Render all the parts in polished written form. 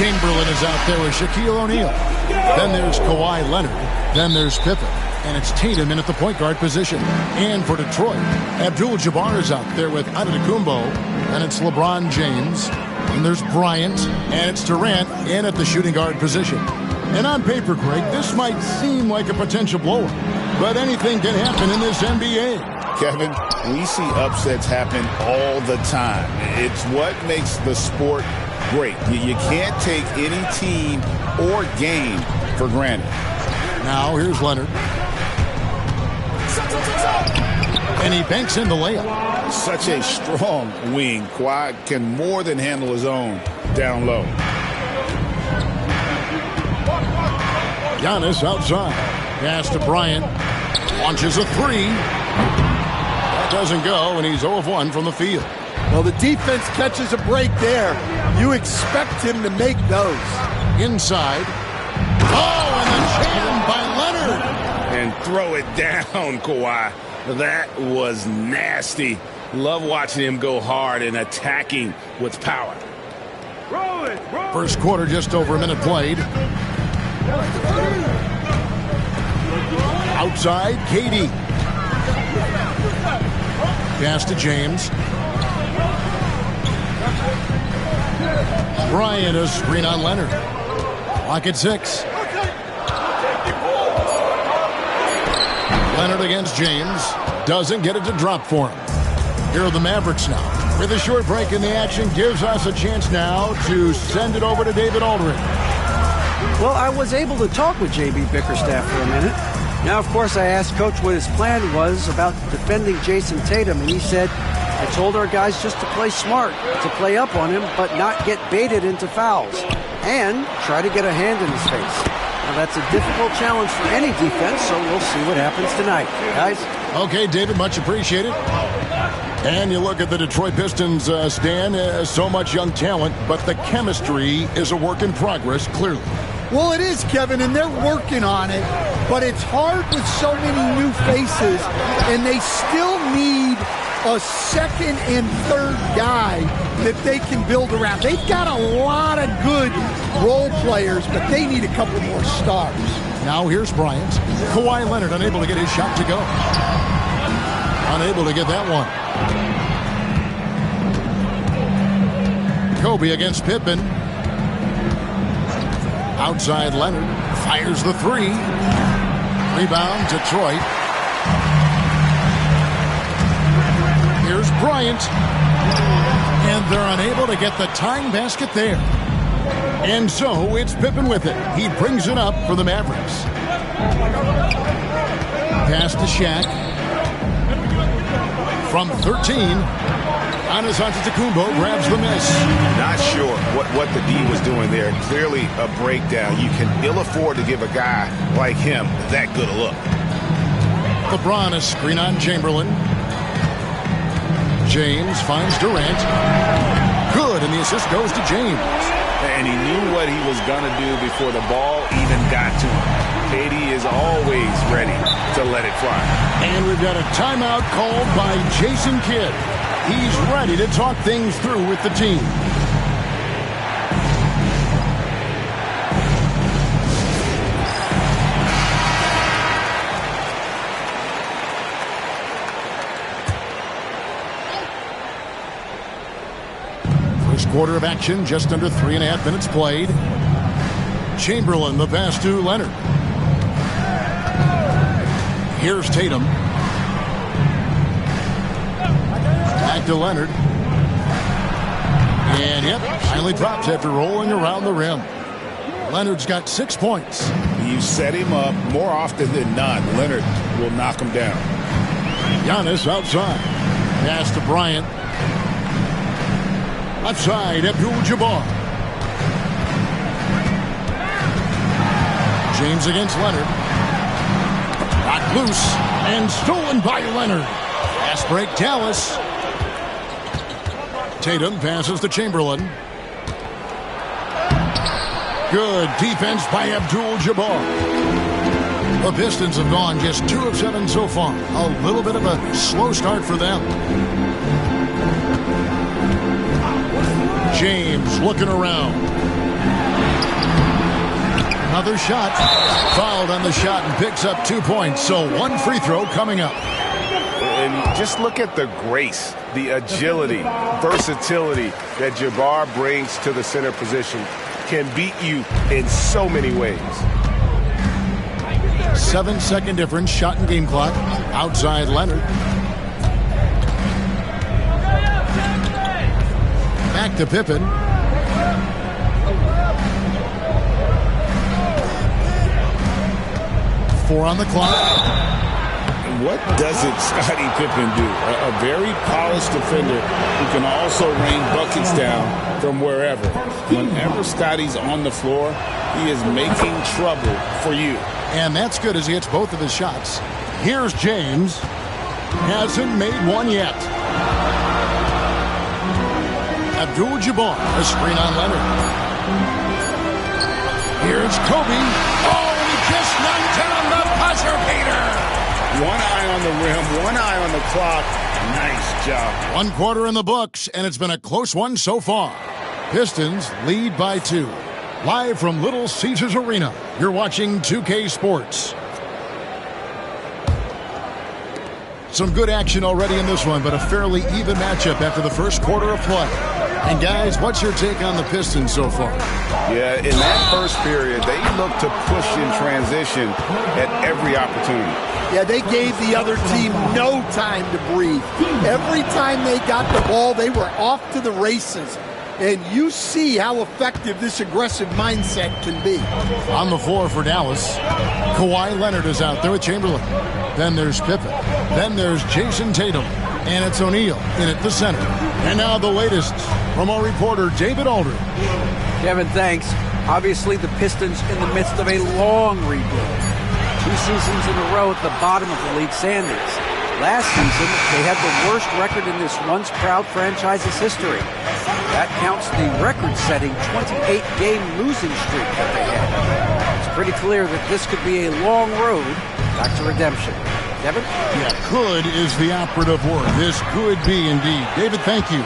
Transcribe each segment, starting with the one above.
Chamberlain is out there with Shaquille O'Neal. Then there's Kawhi Leonard. Then there's Pippen. And it's Tatum in at the point guard position. And for Detroit, Abdul-Jabbar is out there with Antetokounmpo. And it's LeBron James. And there's Bryant. And it's Durant in at the shooting guard position. And on paper, Greg, this might seem like a potential blowout. But anything can happen in this NBA. Kevin, we see upsets happen all the time. It's what makes the sport great. You can't take any team or game for granted. Now here's Leonard. And he banks in the layup. Such a strong wing. Kawhi can more than handle his own down low. Giannis outside. Pass to Bryant. Launches a three. That doesn't go, and he's 0 of 1 from the field. Well, the defense catches a break there. You expect him to make those. Inside. Oh, and the jam by Leonard. And throw it down, Kawhi. That was nasty. Love watching him go hard and attacking with power. First quarter, just over a minute played. Outside, KD. Pass to James. Bryant, a screen on Leonard. Clock at 6. Leonard against James. Doesn't get it to drop for him. Here are the Mavericks now. With a short break in the action, gives us a chance now to send it over to David Aldridge. Well, I was able to talk with J.B. Bickerstaff for a minute. Now, of course, I asked Coach what his plan was about defending Jason Tatum, and he said, I told our guys just to play smart, to play up on him, but not get baited into fouls, and try to get a hand in his face. Now, that's a difficult challenge for any defense, so we'll see what happens tonight. Guys? Okay, David, much appreciated. And you look at the Detroit Pistons, Stan, so much young talent, but the chemistry is a work in progress, clearly. Well, it is, Kevin, and they're working on it, but it's hard with so many new faces, and they still need a second and third guy that they can build around. They've got a lot of good role players, but they need a couple more stars. Now here's Bryant. Kawhi Leonard unable to get his shot to go. Unable to get that one. Kobe against Pippen. Outside Leonard. Fires the three. Rebound, Detroit. Here's Bryant. And they're unable to get the tying basket there. And so it's Pippen with it. He brings it up for the Mavericks. Pass to Shaq. From 13, Giannis Antetokounmpo grabs the miss. Not sure what the D was doing there. Clearly a breakdown. You can ill afford to give a guy like him that good a look. LeBron, a screen on Chamberlain. James finds Durant. Good, and the assist goes to James. And he knew what he was going to do before the ball even got to him. KD is always ready to let it fly. And we've got a timeout called by Jason Kidd. He's ready to talk things through with the team. quarter of action, just under 3.5 minutes played. Chamberlain, the pass to Leonard. Here's Tatum. Back to Leonard. And yep, finally drops after rolling around the rim. Leonard's got 6 points. You set him up more often than not. Leonard will knock him down. Giannis outside. Pass to Bryant. Left side, Abdul-Jabbar. James against Leonard. Knocked loose and stolen by Leonard. Fast break, Dallas. Tatum passes to Chamberlain. Good defense by Abdul-Jabbar. The Pistons have gone just 2 of 7 so far. A little bit of a slow start for them. James looking around. Another shot. Fouled on the shot and picks up 2 points. So 1 free throw coming up. And just look at the grace, the agility, versatility that Jabbar brings to the center position. Can beat you in so many ways. 7-second difference, shot and game clock. Outside Leonard. Back to Pippen. Four on the clock. What doesn't Scottie Pippen do? A very polished defender who can also rain buckets down from wherever. Whenever Scottie's on the floor, he is making trouble for you. And that's good as he hits both of his shots. Here's James. Hasn't made one yet. Abdul-Jabbar, a screen on Leonard. Here's Kobe. Oh, and he just knocked down the buzzer beater. 1 eye on the rim, 1 eye on the clock. Nice job. 1 quarter in the books, and it's been a close one so far. Pistons lead by 2. Live from Little Caesars Arena, you're watching 2K Sports. Some good action already in this one, but a fairly even matchup after the first quarter of play. And guys, what's your take on the Pistons so far? Yeah, in that first period, they looked to push in transition at every opportunity. Yeah, they gave the other team no time to breathe. Every time they got the ball, they were off to the races. And you see how effective this aggressive mindset can be. On the floor for Dallas, Kawhi Leonard is out there with Chamberlain. Then there's Pippen. Then there's Jason Tatum. And it's O'Neal in at the center. And now the latest from our reporter, David Aldridge. Kevin, thanks. Obviously, the Pistons in the midst of a long rebuild. 2 seasons in a row at the bottom of the league standings. Last season, they had the worst record in this once proud franchise's history. That counts the record-setting 28-game losing streak that they had. It's pretty clear that this could be a long road back to redemption. Kevin? Yeah, could is the operative word. This could be indeed. David, thank you.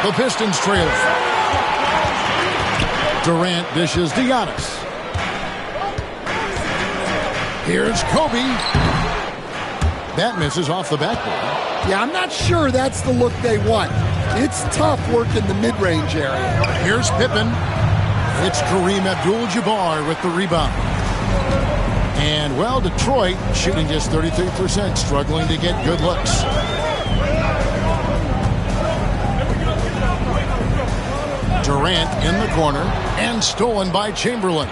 The Pistons trailer. Durant dishes to Giannis. Here's Kobe. That misses off the backboard. Yeah, I'm not sure that's the look they want. It's tough working the mid-range area. Here's Pippen. It's Kareem Abdul-Jabbar with the rebound. And, well, Detroit shooting just 33%, struggling to get good looks. Durant in the corner and stolen by Chamberlain.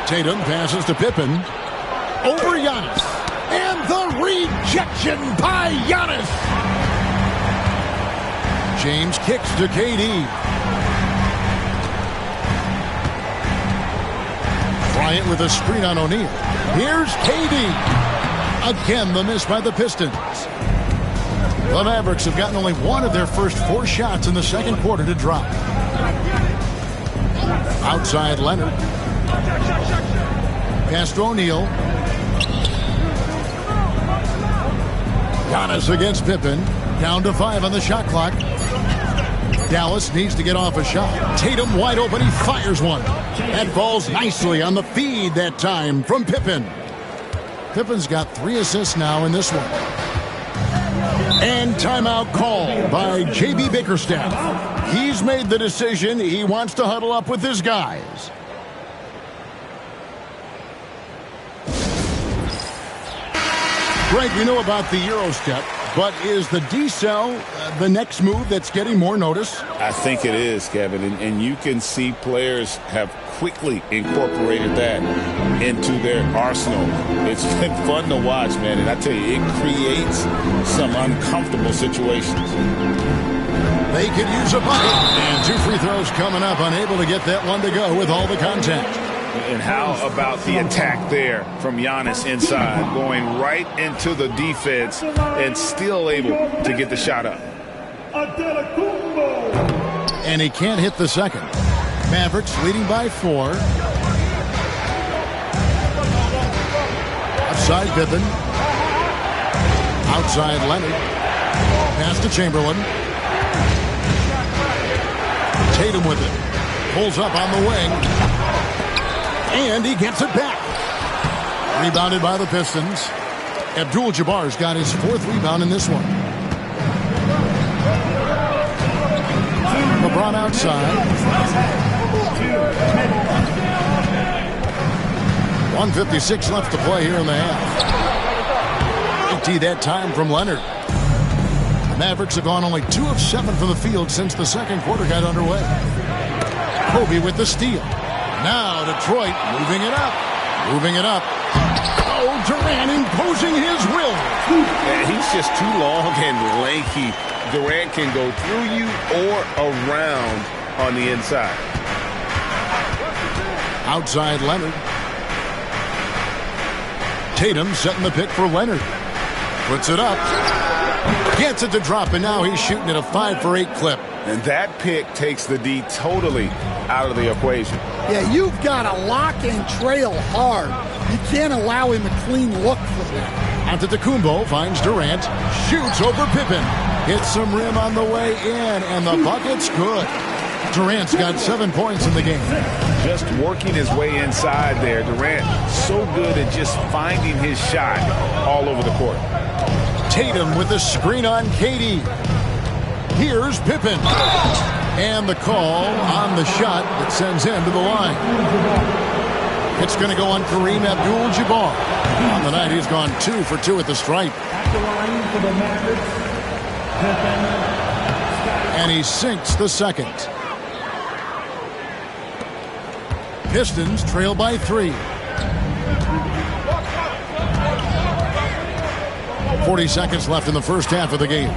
Tatum passes to Pippen. Over Giannis. And the rejection by Giannis. James kicks to KD. Bryant with a screen on O'Neal. Here's KD. Again, the miss by the Pistons. The Mavericks have gotten only 1 of their first 4 shots in the second quarter to drop. Outside Leonard. Pass to O'Neal. Giannis against Pippen. Down to 5 on the shot clock. Dallas needs to get off a shot. Tatum wide open. He fires one. That falls nicely on the feed that time from Pippen. Pippen's got 3 assists now in this one. And timeout called by J.B. Bickerstaff. He's made the decision. He wants to huddle up with his guys. Greg, we know about the Euro step, but is the decel the next move that's getting more notice? I think it is, Kevin, and you can see players have quickly incorporated that into their arsenal. It's been fun to watch, man, and I tell you, it creates some uncomfortable situations. They could use a bucket, and 2 free throws coming up, unable to get that one to go with all the contact. And how about the attack there from Giannis inside, going right into the defense and still able to get the shot up. And he can't hit the second. Mavericks leading by 4. Outside Pippen. Outside Leonard. Pass to Chamberlain. Tatum with it. Pulls up on the wing. And he gets it back. Rebounded by the Pistons. Abdul-Jabbar's got his 4th rebound in this one. LeBron outside. 1:56 left to play here in the half. 80 that time from Leonard. The Mavericks have gone only 2 of 7 from the field since the second quarter got underway. Kobe with the steal. Now Detroit moving it up. Moving it up. Oh, Durant imposing his will. And he's just too long and lanky. Durant can go through you or around on the inside. Outside Leonard. Tatum setting the pick for Leonard. Puts it up. Gets it to drop, and now he's shooting at a 5 for 8 clip. And that pick takes the D totally out of the equation. Yeah, you've got to lock and trail hard. You can't allow him a clean look from that. Antetokounmpo finds Durant. Shoots over Pippen. Hits some rim on the way in, and the bucket's good. Durant's got 7 points in the game. Just working his way inside there. Durant so good at just finding his shot all over the court. Tatum with the screen on KD. Here's Pippen. And the call on the shot that sends him to the line. It's going to go on Kareem Abdul-Jabbar. On the night, he's gone 2 for 2 at the stripe. And he sinks the second. Pistons trail by 3. 40 seconds left in the first half of the game.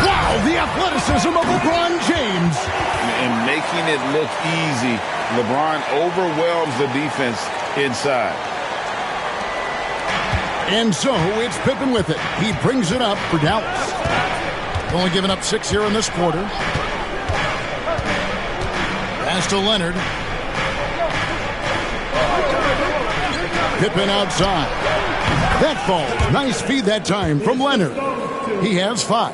Wow, the athleticism of LeBron James. And making it look easy. LeBron overwhelms the defense inside. And so it's Pippen with it. He brings it up for Dallas. Only giving up 6 here in this quarter. Pass to Leonard. Pippen outside. That falls. Nice feed that time from Leonard. He has 5.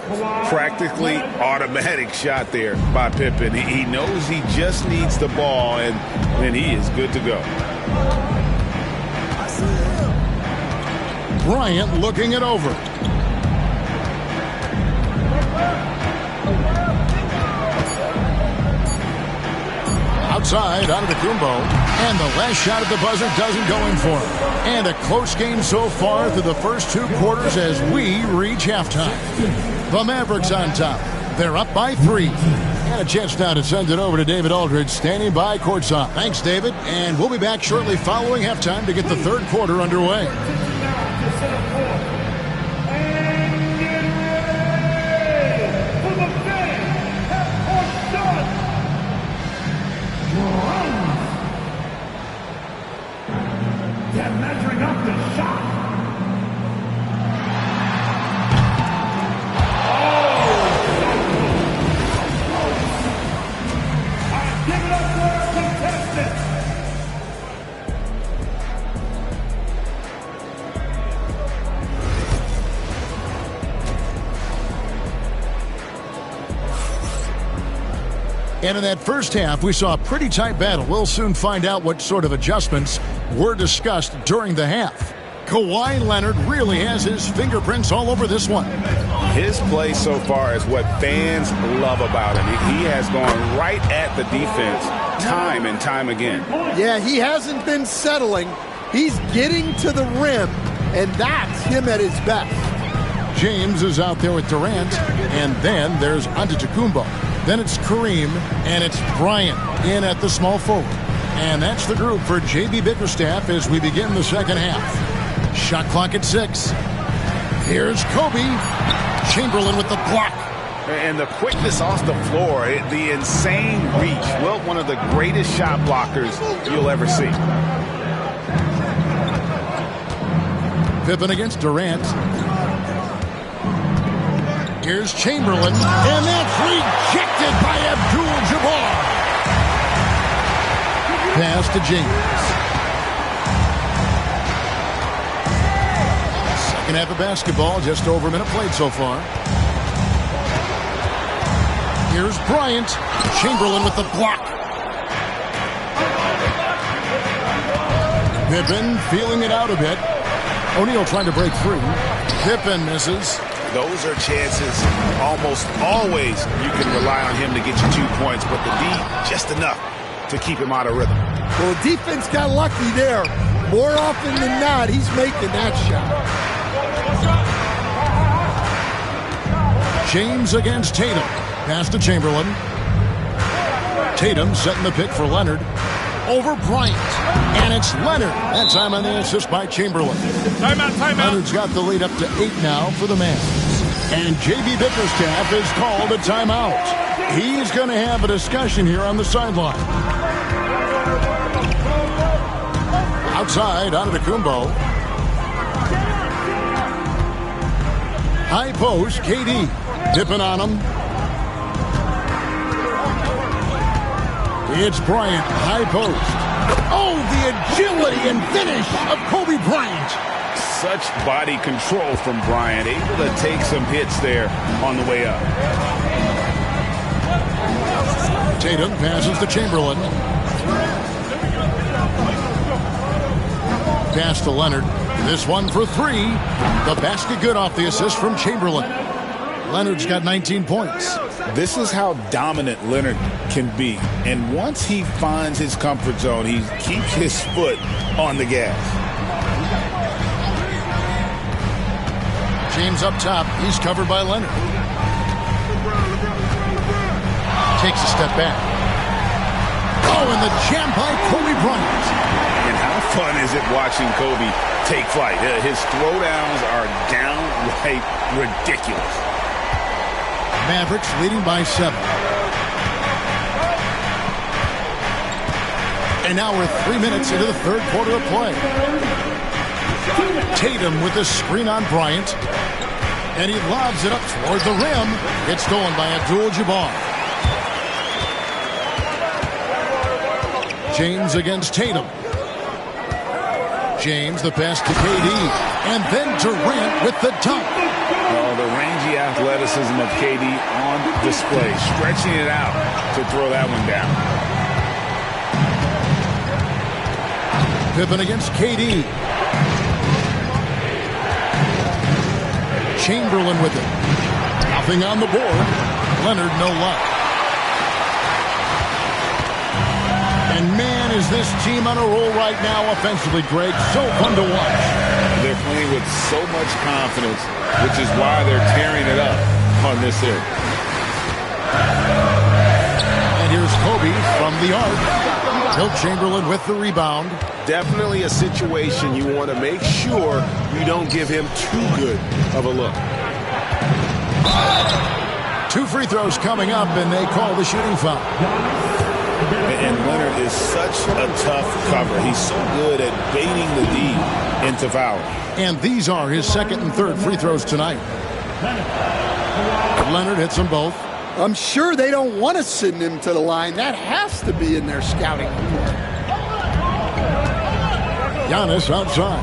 Practically automatic shot there by Pippen. He knows he just needs the ball, and then he is good to go. Bryant looking it over. Outside, Antetokounmpo. And the last shot at the buzzer doesn't go in for him. And a close game so far through the first 2 quarters as we reach halftime. The Mavericks on top. They're up by 3. And a chance now to send it over to David Aldridge, standing by courtside. Thanks, David. And we'll be back shortly following halftime to get the third quarter underway. Measuring up the shot. Give it up for our contestant. And in that first half, we saw a pretty tight battle. We'll soon find out what sort of adjustments were discussed during the half. Kawhi Leonard really has his fingerprints all over this one. His play so far is what fans love about him. He has gone right at the defense time and time again. Yeah, he hasn't been settling. He's getting to the rim, and that's him at his best. James is out there with Durant, and then there's Antetokounmpo. Then it's Kareem, and it's Bryant in at the small forward. And that's the group for J.B. Bickerstaff as we begin the second half. Shot clock at 6. Here's Kobe. Chamberlain with the block. And the quickness off the floor, the insane reach. Well, one of the greatest shot blockers you'll ever see. Pippen against Durant. Here's Chamberlain, and that's rejected by Abdul-Jabbar. Pass to James. Second half of basketball, just over a minute played so far. Here's Bryant. Chamberlain with the block. Pippen feeling it out a bit. O'Neal trying to break free. Pippen misses. Those are chances almost always you can rely on him to get you 2 points, but the D, just enough to keep him out of rhythm. Well, the defense got lucky there. More often than not, he's making that shot. James against Tatum. Pass to Chamberlain. Tatum setting the pick for Leonard. Over Bryant. And it's Leonard. That time on the assist by Chamberlain. Timeout. Leonard's got the lead up to 8 now for the Mavs. And J.B. Bickerstaff has called a timeout. He's going to have a discussion here on the sideline. Outside, Antetokounmpo. High post, KD. Dipping on him. It's Bryant, high post. Oh, the agility and finish of Kobe Bryant. Such body control from Bryant, able to take some hits there on the way up. Tatum passes to Chamberlain. Pass to Leonard. This one for 3. The basket good off the assist from Chamberlain. Leonard's got 19 points. This is how dominant Leonard can be. And once he finds his comfort zone, he keeps his foot on the gas. James up top. He's covered by Leonard. Takes a step back. Oh, and the jam by Kobe Bryant. And how fun is it watching Kobe take flight? His throwdowns are downright ridiculous. Mavericks leading by 7. And now we're 3 minutes into the third quarter of play. Tatum with the screen on Bryant. And he lobs it up toward the rim. It's stolen by Abdul-Jabbar. James against Tatum. James the pass to KD. And then Durant with the dunk. Oh, the rangy athleticism of KD on display. Stretching it out to throw that one down. Pippen against KD. Chamberlain with it. Nothing on the board. Leonard no luck. And man, is this team on a roll right now offensively, Greg. So fun to watch. They're playing with so much confidence, which is why they're tearing it up on this here. And here's Kobe from the arc. Wilt Chamberlain with the rebound. Definitely a situation you want to make sure you don't give him too good of a look. 2 free throws coming up, and they call the shooting foul. And Leonard is such a tough cover. He's so good at baiting the D into fouling. And these are his second and third free throws tonight. Leonard hits them both. I'm sure they don't want to send him to the line. That has to be in their scouting report. Giannis outside.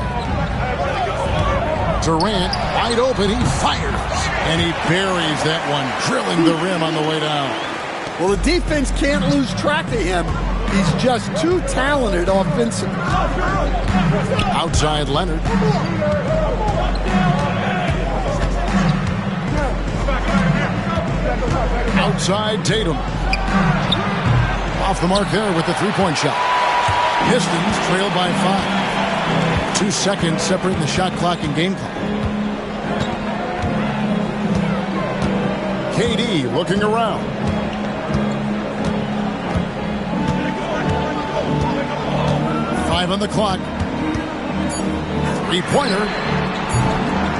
Durant wide open. He fires. And he buries that one, drilling the rim on the way down. Well, the defense can't lose track of him. He's just too talented offensively. Outside Leonard. Outside Tatum. Off the mark there with the three-point shot. Pistons trail by 5. 2 seconds separating the shot clock and game clock. KD looking around. Five on the clock. Three-pointer.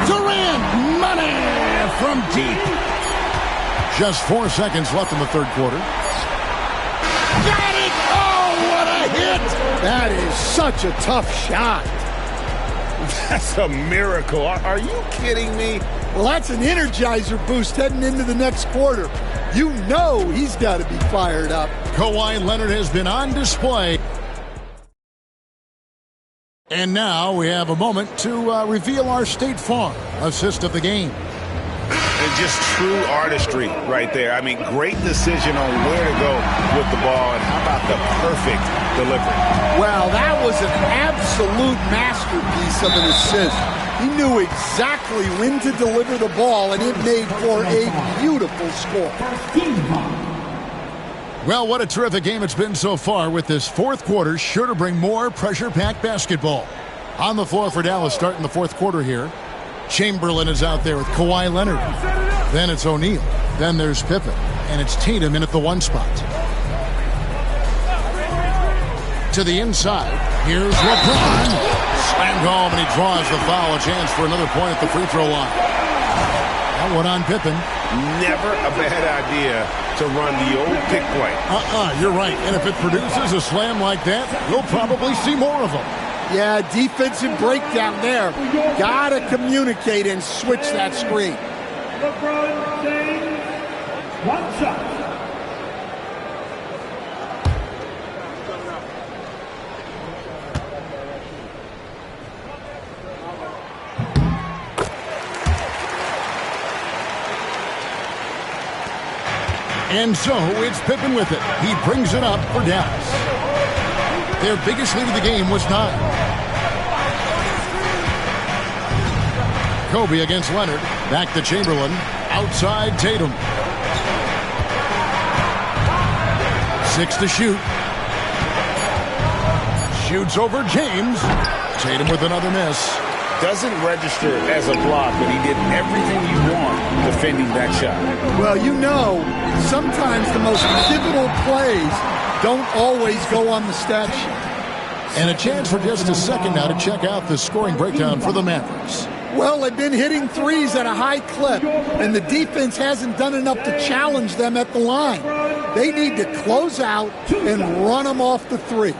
Durant, money from deep. Just 4 seconds left in the third quarter. Got it! Oh, what a hit! That is such a tough shot. That's a miracle. Are you kidding me? Well, that's an energizer boost heading into the next quarter. You know he's got to be fired up. Kawhi Leonard has been on display. And now we have a moment to reveal our State Farm assist of the game. And just true artistry right there. I mean, great decision on where to go with the ball, and how about the perfect delivery? Well, that was an absolute masterpiece of an assist. He knew exactly when to deliver the ball, and it made for a beautiful score. Well, what a terrific game it's been so far, with this fourth quarter sure to bring more pressure-packed basketball. On the floor for Dallas starting the fourth quarter here. Chamberlain is out there with Kawhi Leonard. Then it's O'Neal. Then there's Pippen. And it's Tatum in at the 1 spot. To the inside. Here's LeBron. Slammed home, and he draws the foul. A chance for another point at the free throw line. That one on Pippen. Never a bad idea to run the old pick play. You're right. And if it produces a slam like that, we'll probably see more of them. Yeah, defensive breakdown there. Gotta communicate and switch that screen. LeBron James, 1 shot. And so it's Pippen with it. He brings it up for Dallas. Their biggest lead of the game was 9. Kobe against Leonard. Back to Chamberlain. Outside Tatum. 6 to shoot. Shoots over James. Tatum with another miss. Doesn't register as a block, but he did everything you want defending that shot. Well, you know, sometimes the most pivotal plays don't always go on the stat sheet. And a chance for just a second now to check out the scoring breakdown for the Mavericks. Well, they've been hitting threes at a high clip, and the defense hasn't done enough to challenge them at the line. They need to close out and run them off the three.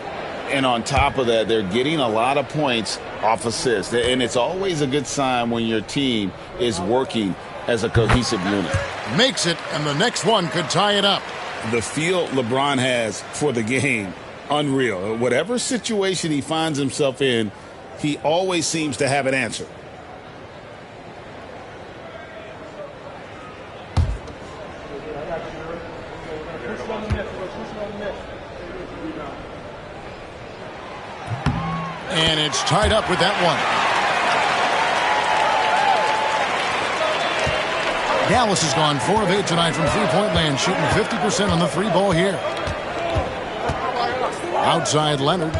And on top of that, they're getting a lot of points off assists. And it's always a good sign when your team is working as a cohesive unit. Makes it, and the next one could tie it up. The feel LeBron has for the game, unreal. Whatever situation he finds himself in, he always seems to have an answer. And it's tied up with that one. Dallas has gone 4 of 8 tonight from three-point land, shooting 50% on the three ball here. Outside Leonard.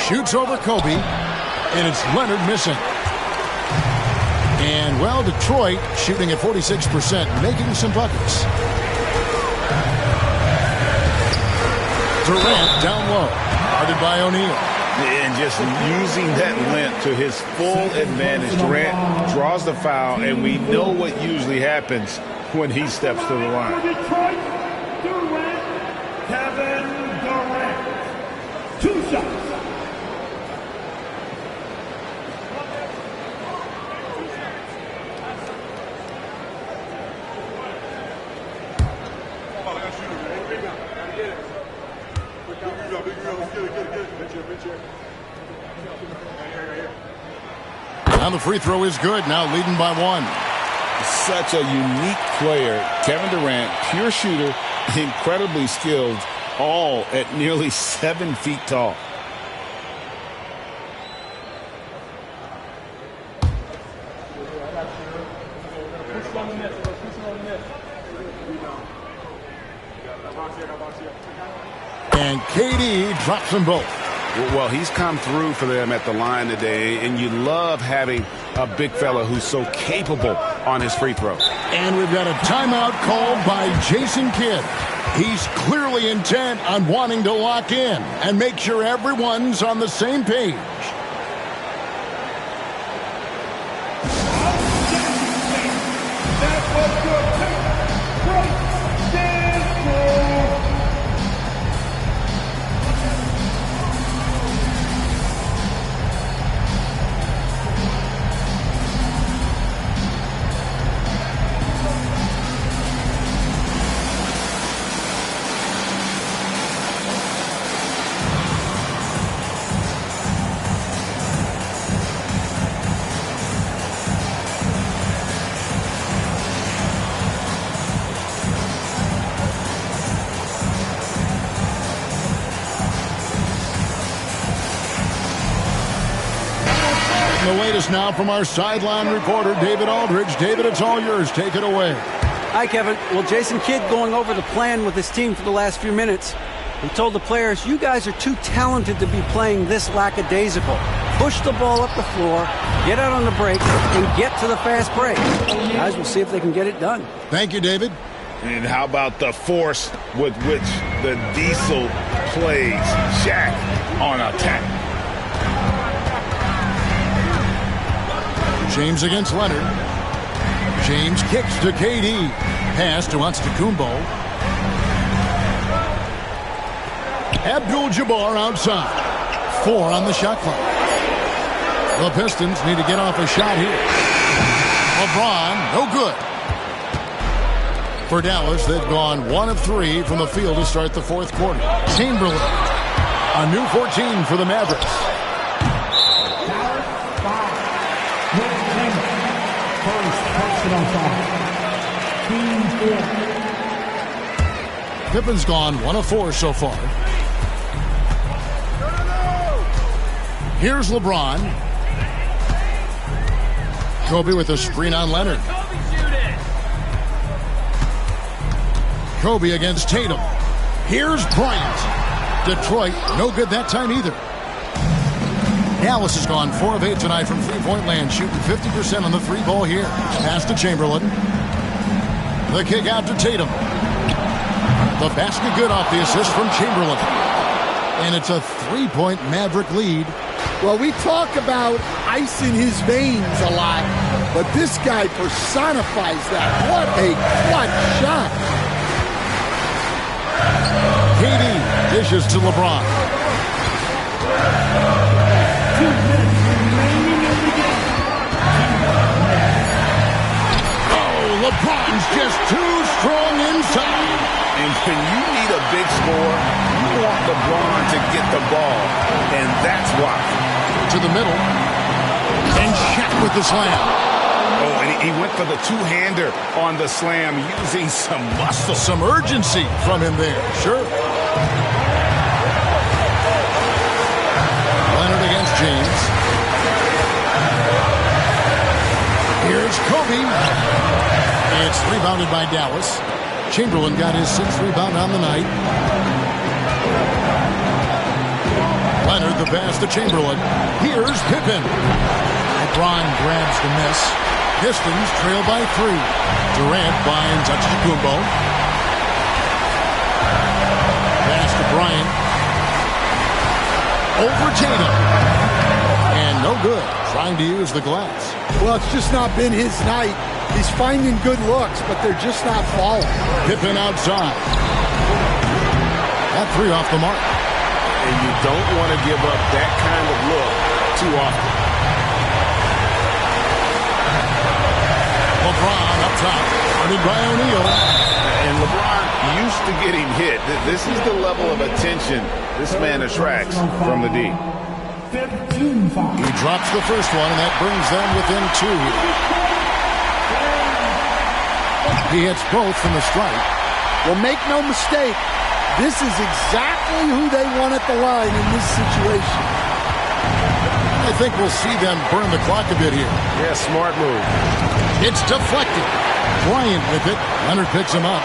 Shoots over Kobe, and it's Leonard missing. And, well, Detroit shooting at 46%, making some buckets. Durant down low, guarded by O'Neal. And just using that length to his full advantage. Durant draws the foul, and we know what usually happens when he steps to the line. Detroit, Durant, Kevin Durant. 2 shots. Now the free throw is good, now leading by 1. Such a unique player. Kevin Durant, pure shooter, incredibly skilled, all at nearly 7 feet tall. And KD drops them both. Well, he's come through for them at the line today, and you love having a big fella who's so capable on his free throw. And we've got a timeout called by Jason Kidd. He's clearly intent on wanting to lock in and make sure everyone's on the same page. That was your pick. Great stand. The latest now from our sideline reporter, David Aldridge. David, it's all yours. Take it away. Hi, Kevin. Well, Jason Kidd going over the plan with his team for the last few minutes. He told the players, you guys are too talented to be playing this lackadaisical. Push the ball up the floor, get out on the break, and get to the fast break. Guys, we'll see if they can get it done. Thank you, David. And how about the force with which the Diesel plays Shaq on attack? James against Leonard. James kicks to KD. Pass to Antetokounmpo. Abdul-Jabbar outside. 4 on the shot clock. The Pistons need to get off a shot here. LeBron, no good. For Dallas, they've gone 1 of 3 from the field to start the fourth quarter. Chamberlain, a new 14 for the Mavericks. Pippen's gone 1 of 4 so far. Here's LeBron. Kobe with a screen on Leonard. Kobe against Tatum. Here's Bryant. Detroit, no good that time either. Dallas has gone 4 of 8 tonight from three-point land, shooting 50% on the 3-ball here. Pass to Chamberlain. The kick out to Tatum. The basket good off the assist from Chamberlain. And it's a 3-point Maverick lead. Well, we talk about ice in his veins a lot, but this guy personifies that. What a clutch shot. KD dishes to LeBron. 2 minutes remaining in the game. Oh, LeBron's just too strong inside. And when you need a big score, you want LeBron to get the ball. And that's why. To the middle. And Shaq with the slam. Oh, and he went for the two-hander on the slam, using some muscle. Some urgency from him there. Sure. Leonard against James. Here's Kobe. It's rebounded by Dallas. Chamberlain got his 6th rebound on the night. Leonard the pass to Chamberlain. Here's Pippen. LeBron grabs the miss. Pistons trail by 3. Durant finds Antetokounmpo. Pass to Bryant. Over Tatum. And no good. Trying to use the glass. Well, it's just not been his night. He's finding good looks, but they're just not falling. Pippen outside. That 3 off the mark. And you don't want to give up that kind of look too often. LeBron up top. Guarded by O'Neal. And LeBron used to getting hit. This is the level of attention this man attracts from the D. 15 foul. He drops the first one, and that brings them within 2 here. He hits both from the strike. Well, make no mistake, this is exactly who they want at the line in this situation. I think we'll see them burn the clock a bit here. Yeah, smart move. It's deflected. Bryant with it. Leonard picks him up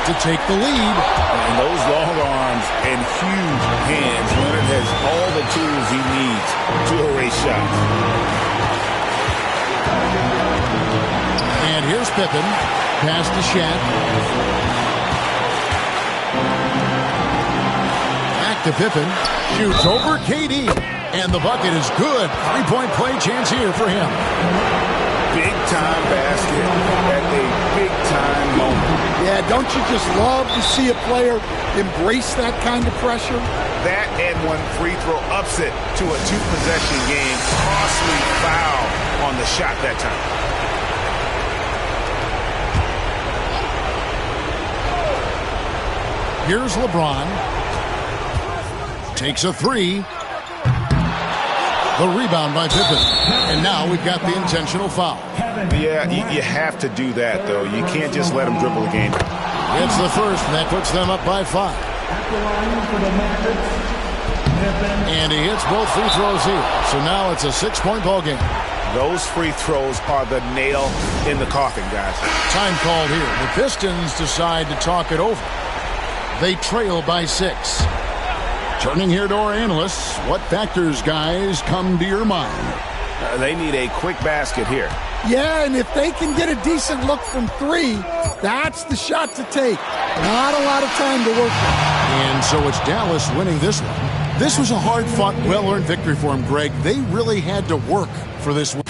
to take the lead. And those long arms and huge hands, Leonard has all the tools he needs to erase shots. And here's Pippen. Pass to Shaq. Back to Pippen. Shoots over KD. And the bucket is good. 3-point play chance here for him. Big-time basket at a big-time moment. Yeah, don't you just love to see a player embrace that kind of pressure? That and one free throw ups it to a two-possession game. Costly foul on the shot that time. Here's LeBron. Takes a three. The rebound by Pippen. And now we've got the intentional foul. Yeah, you have to do that, though. You can't just let him dribble the game. It's the first, and that puts them up by 5. And he hits both free throws here. So now it's a 6-point ball game. Those free throws are the nail in the coffin, guys. Time called here. The Pistons decide to talk it over. They trail by 6. Turning here to our analysts, what factors, guys, come to your mind? They need a quick basket here. Yeah, and if they can get a decent look from 3, that's the shot to take. Not a lot of time to work with. And so it's Dallas winning this one. This was a hard-fought, well-earned victory for them, Greg. They really had to work for this win.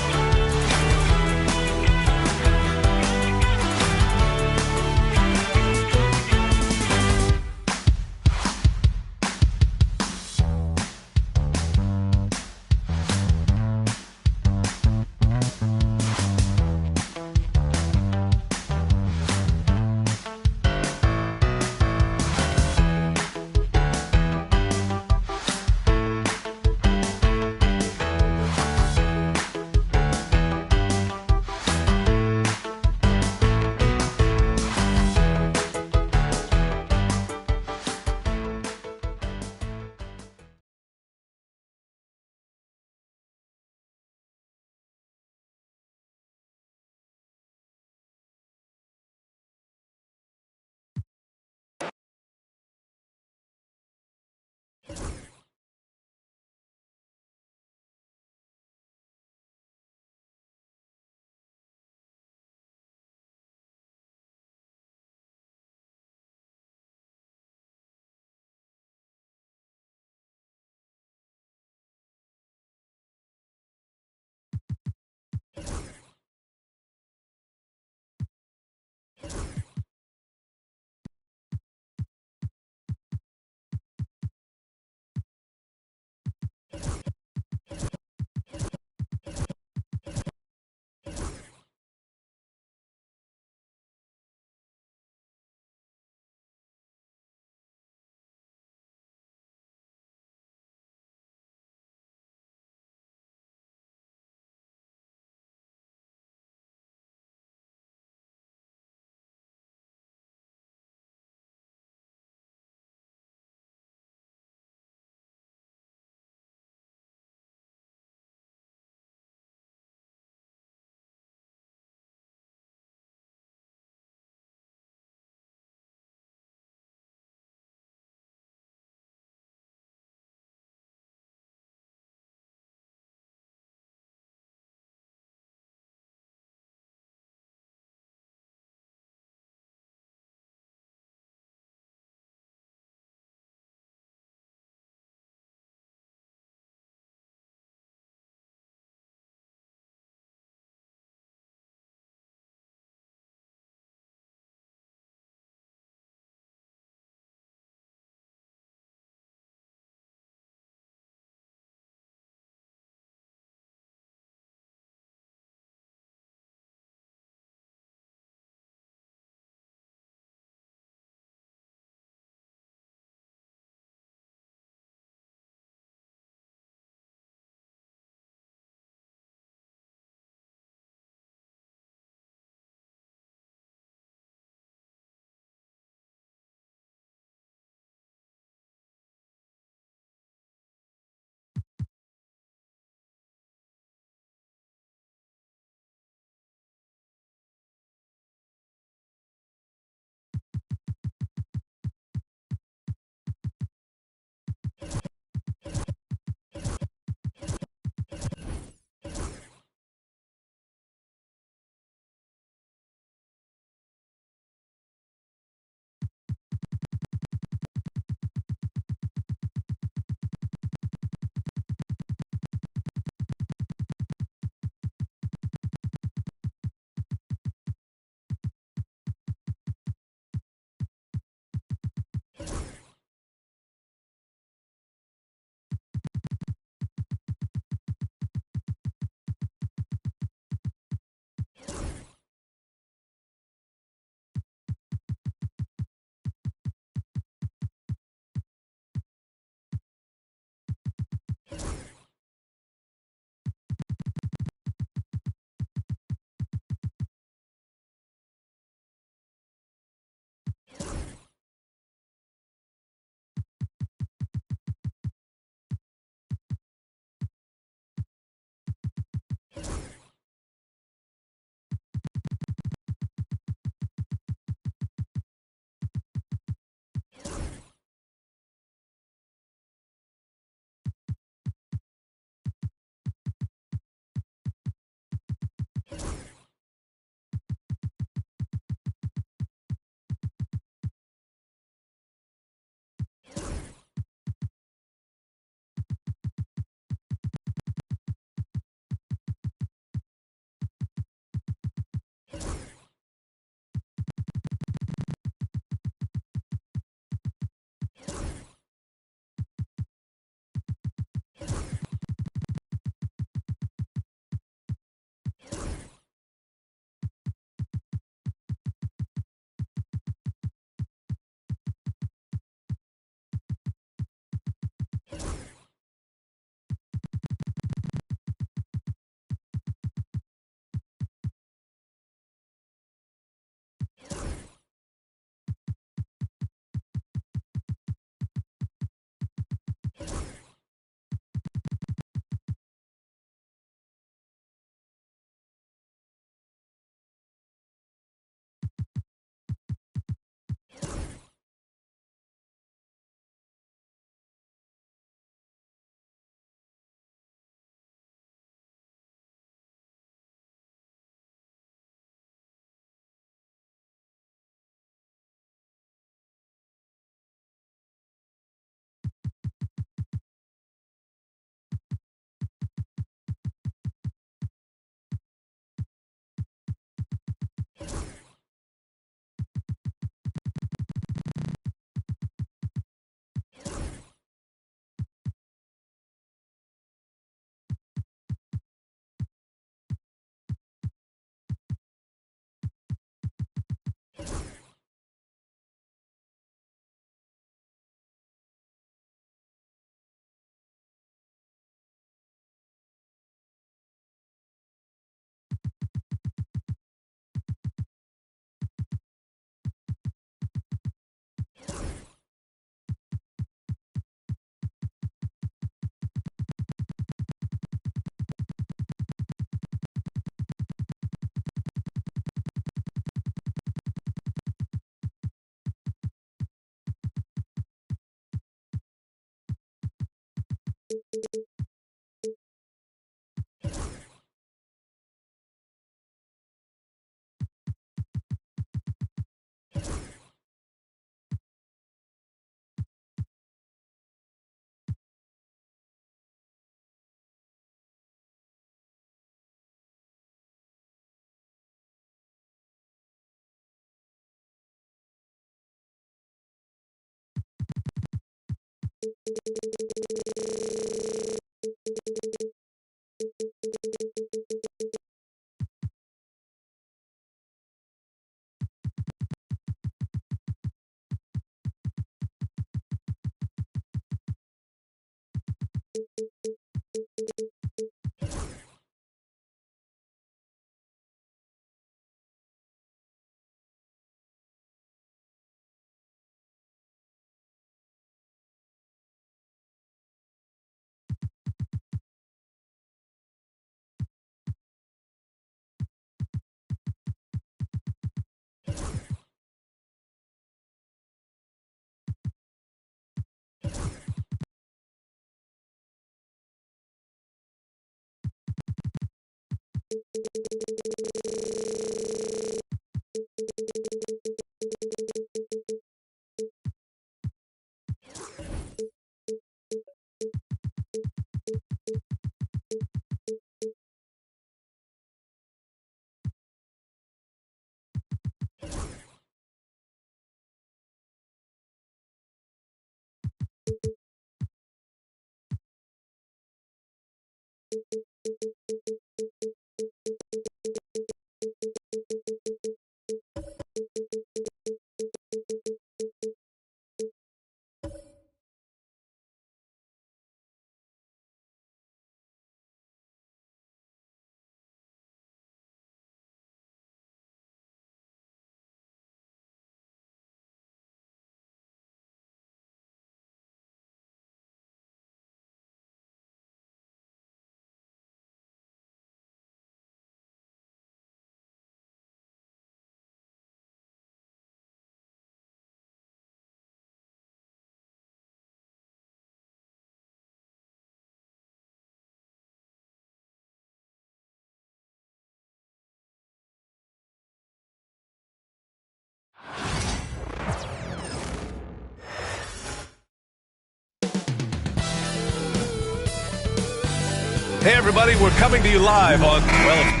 Hey, everybody, we're coming to you live on, well,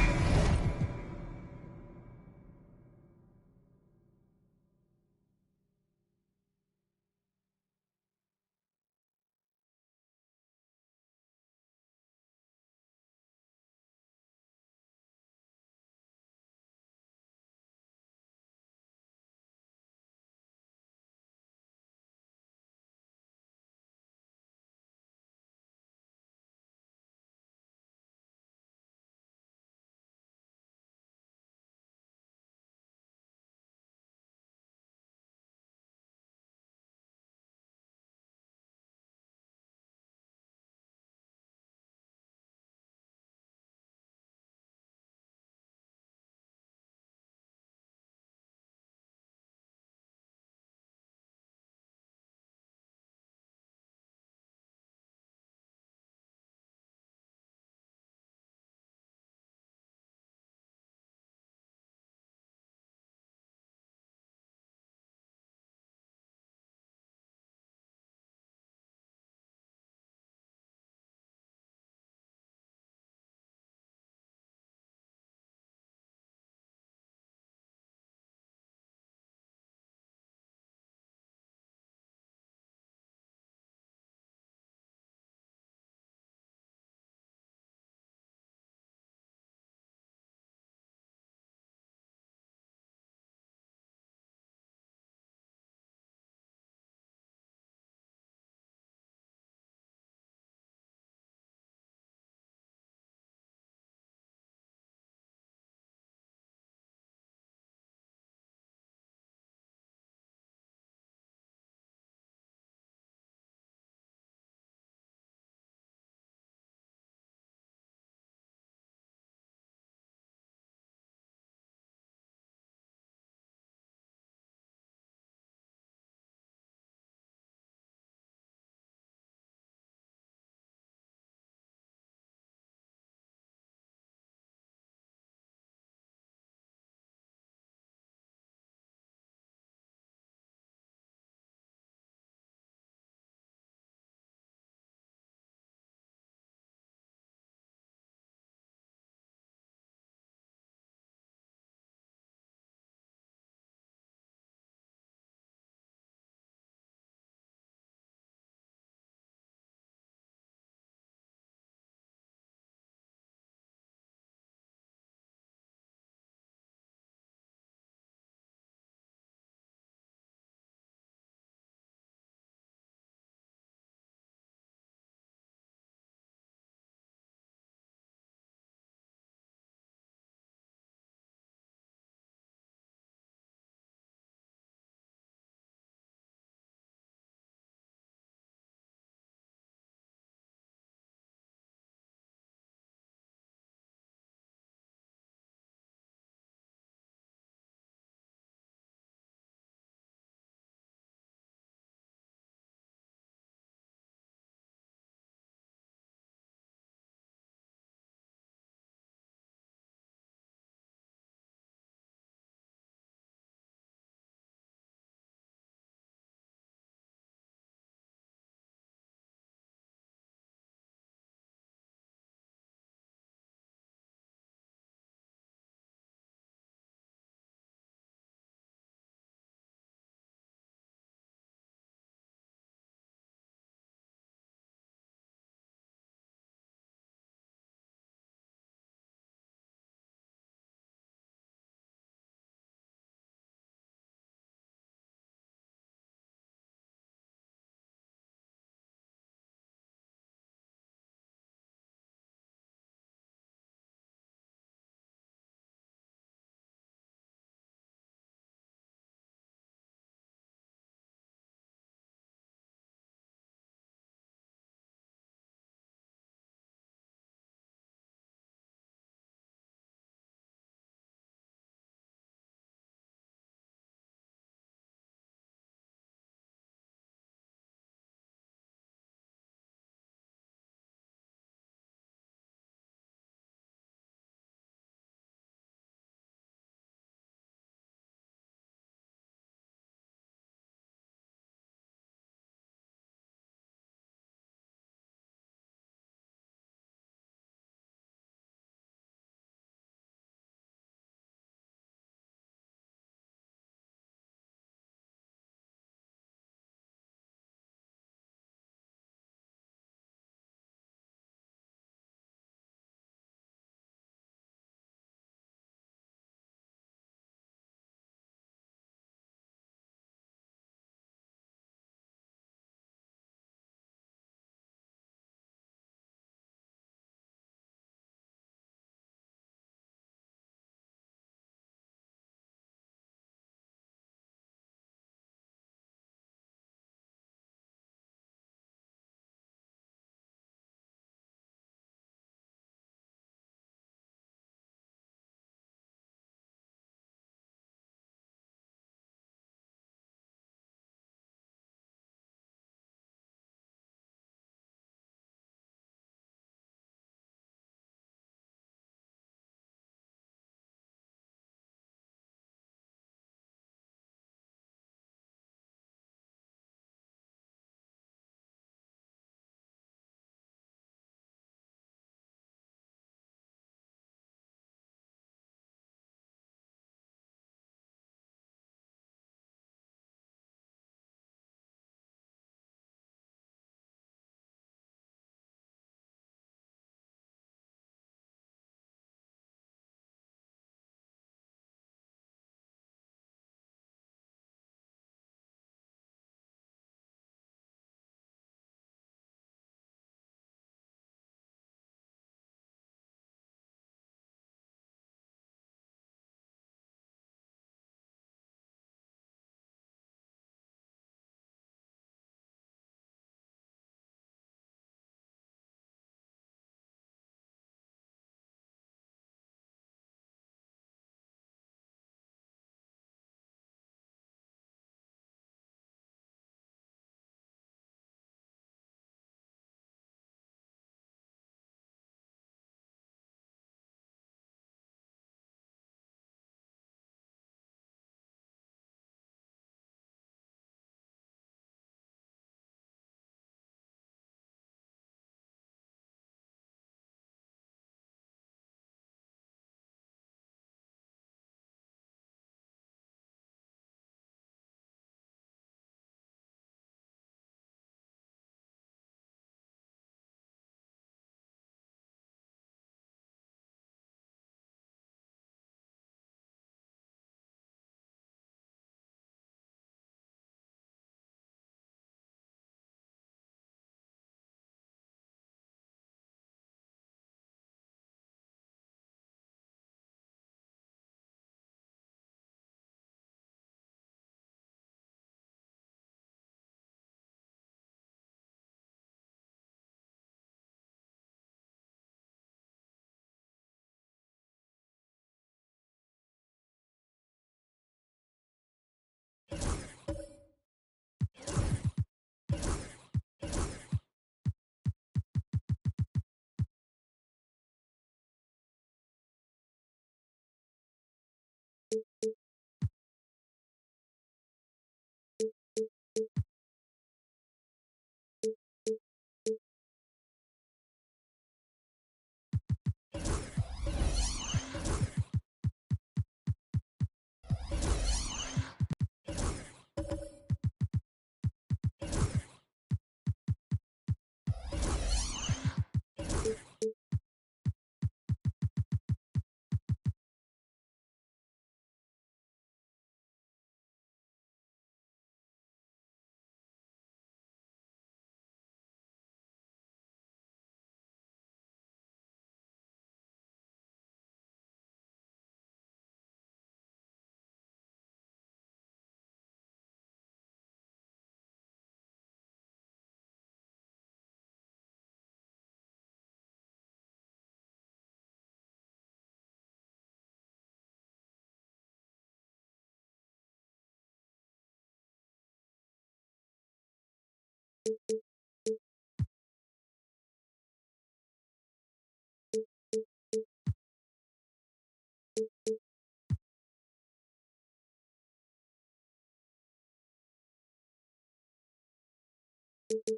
You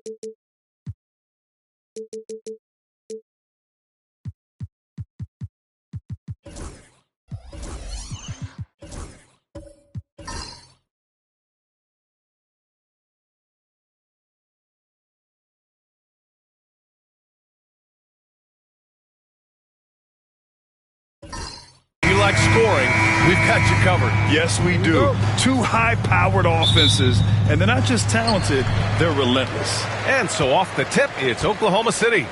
like scoring, we've got you covered. Yes, we do. Two high-powered offenses, and they're not just talented, they're relentless. And so off the tip, it's Oklahoma City.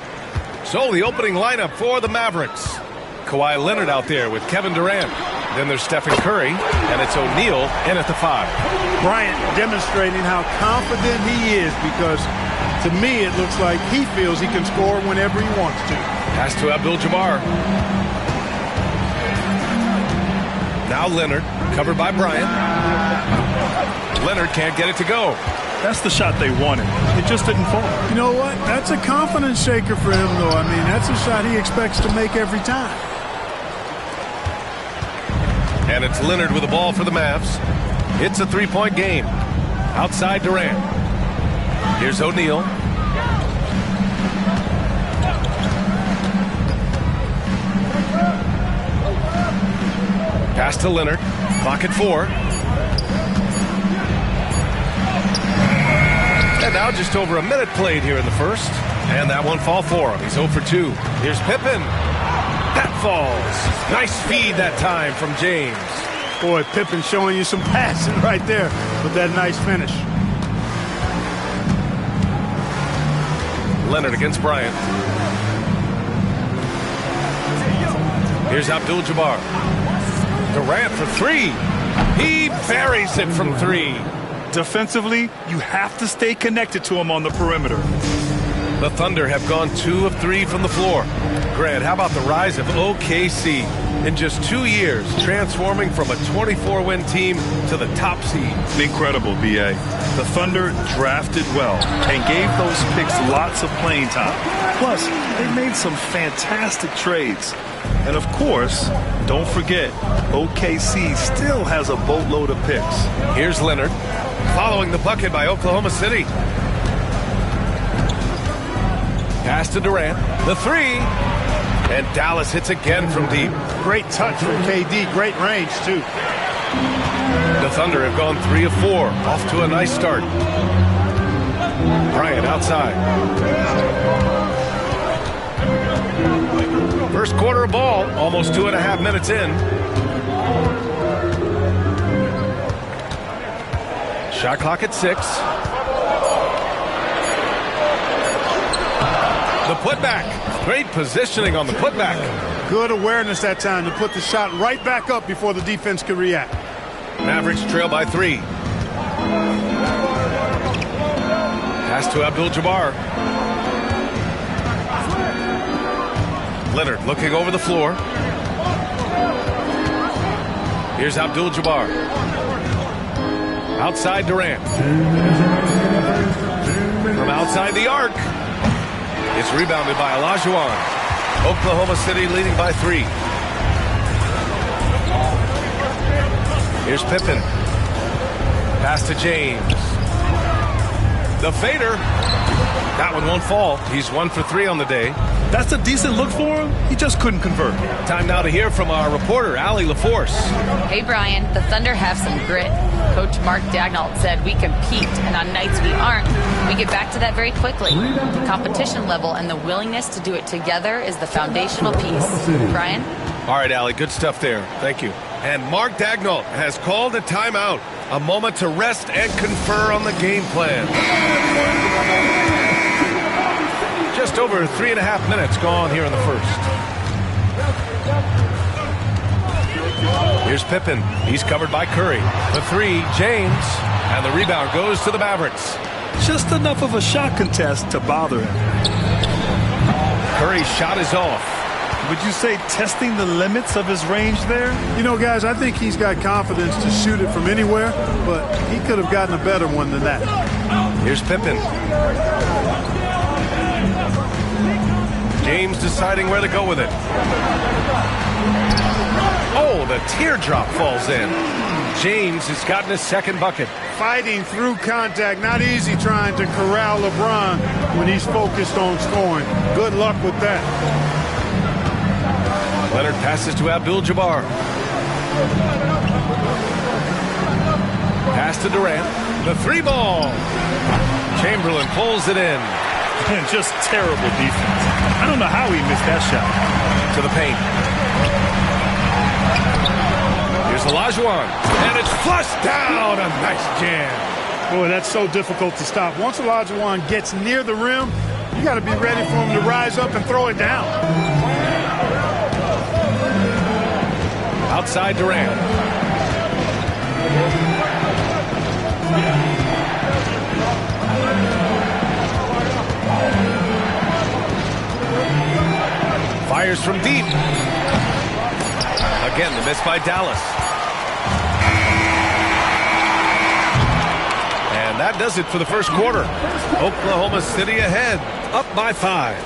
So the opening lineup for the Mavericks. Kawhi Leonard out there with Kevin Durant. Then there's Stephen Curry, and it's O'Neal in at the 5. Bryant demonstrating how confident he is, because to me it looks like he feels he can score whenever he wants to. Pass to Abdul-Jabbar. Now Leonard, covered by Bryant. Leonard can't get it to go. That's the shot they wanted. It just didn't fall. You know what? That's a confidence shaker for him, though. I mean, that's a shot he expects to make every time. And it's Leonard with the ball for the Mavs. It's a three-point game. Outside Durant. Here's O'Neal. Pass to Leonard. Clock at 4. And now just over a minute played here in the first. And that won't fall for him. He's 0 for 2. Here's Pippen. That falls. Nice feed that time from James. Boy, Pippen showing you some passing right there with that nice finish. Leonard against Bryant. Here's Abdul-Jabbar. Durant for 3. He buries it from 3. Defensively, you have to stay connected to him on the perimeter. The Thunder have gone 2 of 3 from the floor. Grant, how about the rise of OKC? In just 2 years, transforming from a 24-win team to the top seed. Incredible, B.A. The Thunder drafted well and gave those picks lots of playing time. Plus, they made some fantastic trades. And of course, don't forget, OKC still has a boatload of picks. Here's Leonard, following the bucket by Oklahoma City. Pass to Durant, the 3. And Dallas hits again from deep. Great touch from KD, great range too. The Thunder have gone 3 of 4, off to a nice start. Bryant outside. First quarter of ball, almost 2.5 minutes in. Shot clock at 6. The putback. Great positioning on the putback. Good awareness that time to put the shot right back up before the defense could react. Mavericks trail by 3. Pass to Abdul-Jabbar. Leonard looking over the floor. Here's Abdul-Jabbar. Outside Durant. From outside the arc. It's rebounded by Olajuwon. Oklahoma City leading by 3. Here's Pippen. Pass to James. The fader. That one won't fall. He's 1 for 3 on the day. That's a decent look for him. He just couldn't convert. Time now to hear from our reporter, Allie LaForce. Hey, Brian. The Thunder have some grit. Coach Mark Daigneault said we compete, and on nights we aren't, we get back to that very quickly. The competition level and the willingness to do it together is the foundational piece. Brian? All right, Allie, good stuff there. Thank you. And Mark Daigneault has called a timeout, a moment to rest and confer on the game plan. Just over 3.5 minutes gone here in the first. Here's Pippen. He's covered by Curry. The 3, James. And the rebound goes to the Mavericks. Just enough of a shot contest to bother him. Curry's shot is off. Would you say testing the limits of his range there? You know, guys, I think he's got confidence to shoot it from anywhere, but he could have gotten a better one than that. Here's Pippen. James deciding where to go with it. Oh, the teardrop falls in. James has gotten his second bucket. Fighting through contact. Not easy trying to corral LeBron when he's focused on scoring. Good luck with that. Leonard passes to Abdul-Jabbar. Pass to Durant. The three ball. Chamberlain pulls it in. And just terrible defense. I don't know how he missed that shot. To the paint. Here's Olajuwon. And it's flushed down. A nice jam. Boy, that's so difficult to stop. Once Olajuwon gets near the rim, you got to be ready for him to rise up and throw it down. Outside Durant. Fires from deep. Again, the miss by Dallas. And that does it for the first quarter. Oklahoma City ahead, up by 5.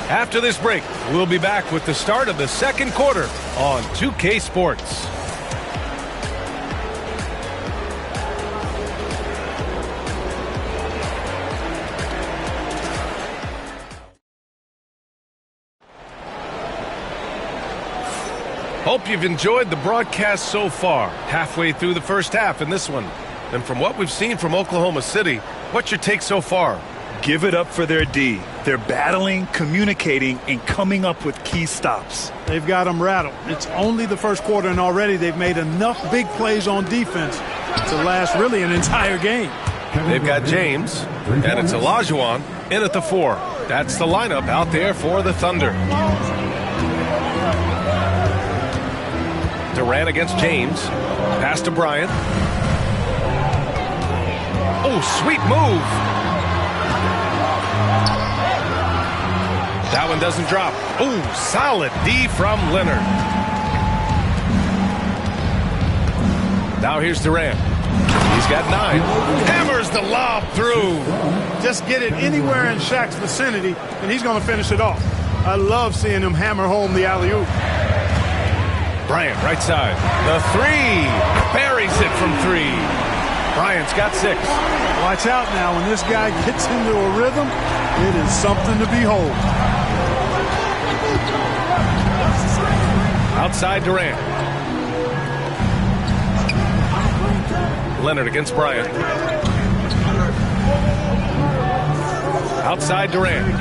After this break, we'll be back with the start of the second quarter on 2K Sports. Hope you've enjoyed the broadcast so far. Halfway through the first half in this one. And from what we've seen from Oklahoma City, what's your take so far? Give it up for their D. They're battling, communicating, and coming up with key stops. They've got them rattled. It's only the first quarter, and already they've made enough big plays on defense to last really an entire game. They've got James, and it's Olajuwon in at the 4. That's the lineup out there for the Thunder. Durant against James. Pass to Bryant. Oh, sweet move. That one doesn't drop. Oh, solid D from Leonard. Now here's Durant. He's got 9. Hammers the lob through. Just get it anywhere in Shaq's vicinity, and he's going to finish it off. I love seeing him hammer home the alley-oop. Bryant, right side. The 3. Buries it from 3. Bryant's got 6. Watch out now. When this guy gets into a rhythm, it is something to behold. Outside Durant. Leonard against Bryant. Outside Durant.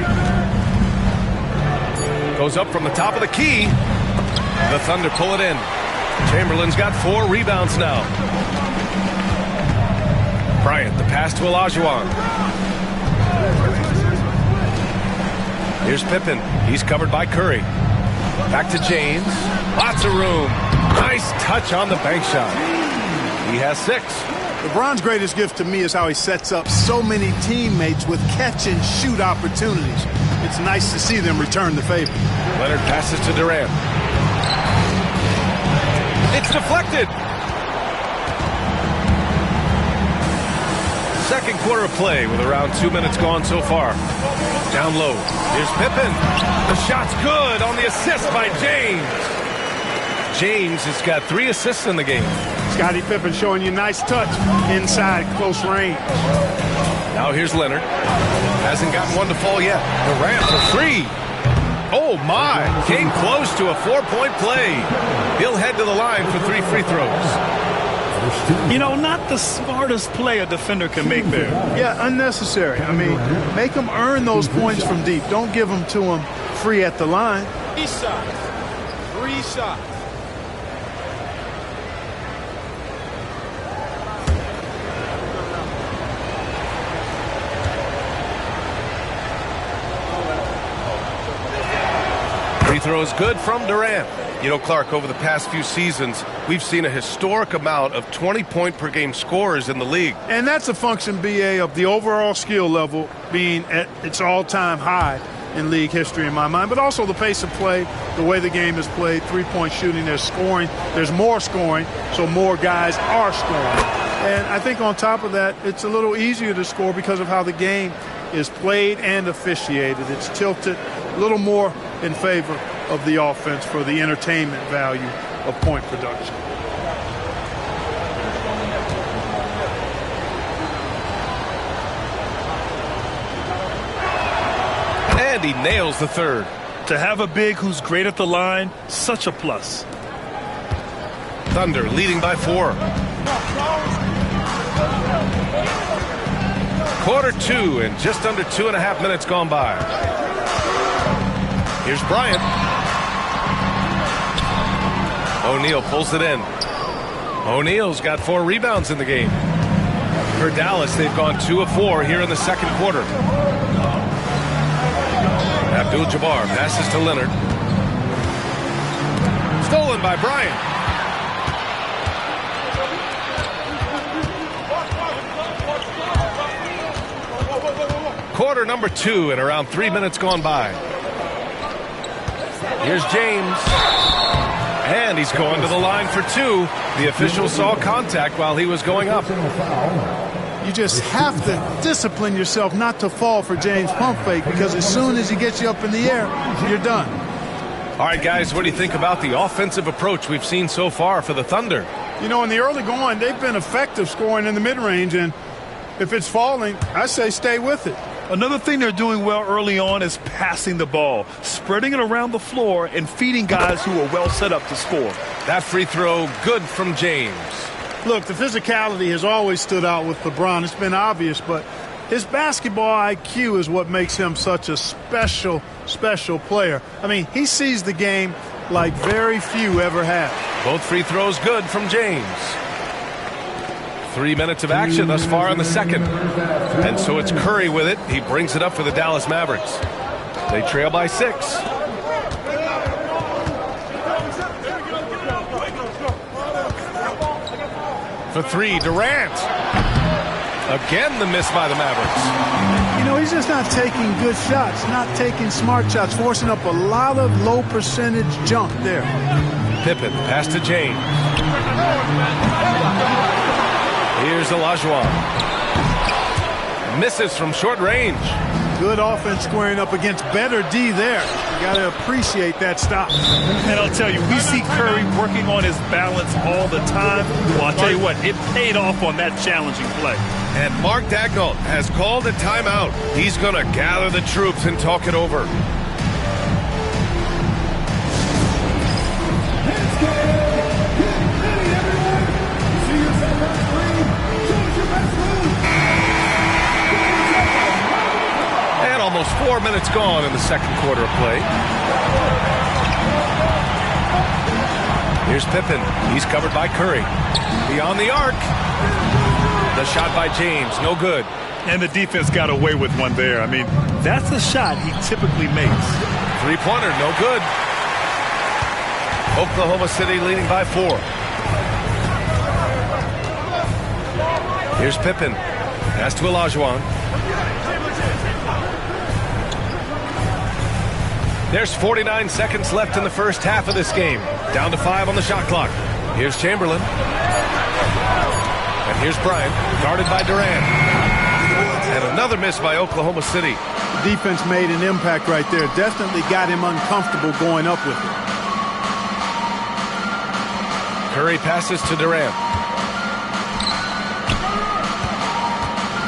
Goes up from the top of the key. The Thunder pull it in. Chamberlain's got 4 rebounds now. Bryant, the pass to Olajuwon. Here's Pippen. He's covered by Curry. Back to James. Lots of room. Nice touch on the bank shot. He has 6. LeBron's greatest gift to me is how he sets up so many teammates with catch-and-shoot opportunities. It's nice to see them return the favor. Leonard passes to Durant. It's deflected. Second quarter of play with around 2 minutes gone so far. Down low. Here's Pippen. The shot's good on the assist by James. James has got 3 assists in the game. Scottie Pippen showing you nice touch inside close range. Now here's Leonard. Hasn't gotten one to fall yet. Durant for 3. Oh, my. Came close to a 4-point play. He'll head to the line for 3 free throws. You know, not the smartest play a defender can make there. Yeah, unnecessary. I mean, make them earn those points from deep. Don't give them to them free at the line. 3 shots. 3 shots. Free throw is good from Durant. You know, Clark, over the past few seasons, we've seen a historic amount of 20-point-per-game scorers in the league. And that's a function, B.A., of the overall skill level being at its all-time high in league history in my mind, but also the pace of play, the way the game is played, three-point shooting, there's scoring, there's more scoring, so more guys are scoring. And I think on top of that, it's a little easier to score because of how the game is played and officiated. It's tilted a little more in favor of the offense for the entertainment value of point production. And he nails the third. To have a big who's great at the line, such a plus. Thunder leading by 4. Quarter 2 and just under 2.5 minutes gone by. Here's Bryant. O'Neal pulls it in. O'Neal's got 4 rebounds in the game. For Dallas, they've gone 2 of 4 here in the second quarter. Abdul-Jabbar passes to Leonard. Stolen by Bryant. Quarter number 2 and around 3 minutes gone by. Here's James. And he's going to the line for 2. The official saw contact while he was going up. You just have to discipline yourself not to fall for James' pump fake, because as soon as he gets you up in the air, you're done. All right, guys, what do you think about the offensive approach we've seen so far for the Thunder? You know, in the early going, they've been effective scoring in the mid-range, and if it's falling, I say stay with it. Another thing they're doing well early on is passing the ball, spreading it around the floor, and feeding guys who are well set up to score. That free throw, good from James. Look, the physicality has always stood out with LeBron. It's been obvious, but his basketball IQ is what makes him such a special, special player. I mean, he sees the game like very few ever have. Both free throws good from James. 3 minutes of action thus far in the second. And so it's Curry with it. He brings it up for the Dallas Mavericks. They trail by 6. For 3, Durant. Again, the miss by the Mavericks. You know, he's just not taking good shots, not taking smart shots, forcing up a lot of low percentage jump there. Pippen, pass to James. Here's Olajuwon. Misses from short range. Good offense squaring up against better D there. You got to appreciate that stop. And I'll tell you, we see Curry working on his balance all the time. Well, I'll tell you what, it paid off on that challenging play. And Mark Daigneault has called a timeout. He's going to gather the troops and talk it over. Almost 4 minutes gone in the second quarter of play. Here's Pippen. He's covered by Curry. Beyond the arc. The shot by James. No good. And the defense got away with one there. I mean, that's a shot he typically makes. Three-pointer. No good. Oklahoma City leading by 4. Here's Pippen. Pass to Olajuwon. There's 49 seconds left in the first half of this game. Down to 5 on the shot clock. Here's Chamberlain. And here's Bryant, guarded by Durant. And another miss by Oklahoma City. Defense made an impact right there. Definitely got him uncomfortable going up with it. Curry passes to Durant.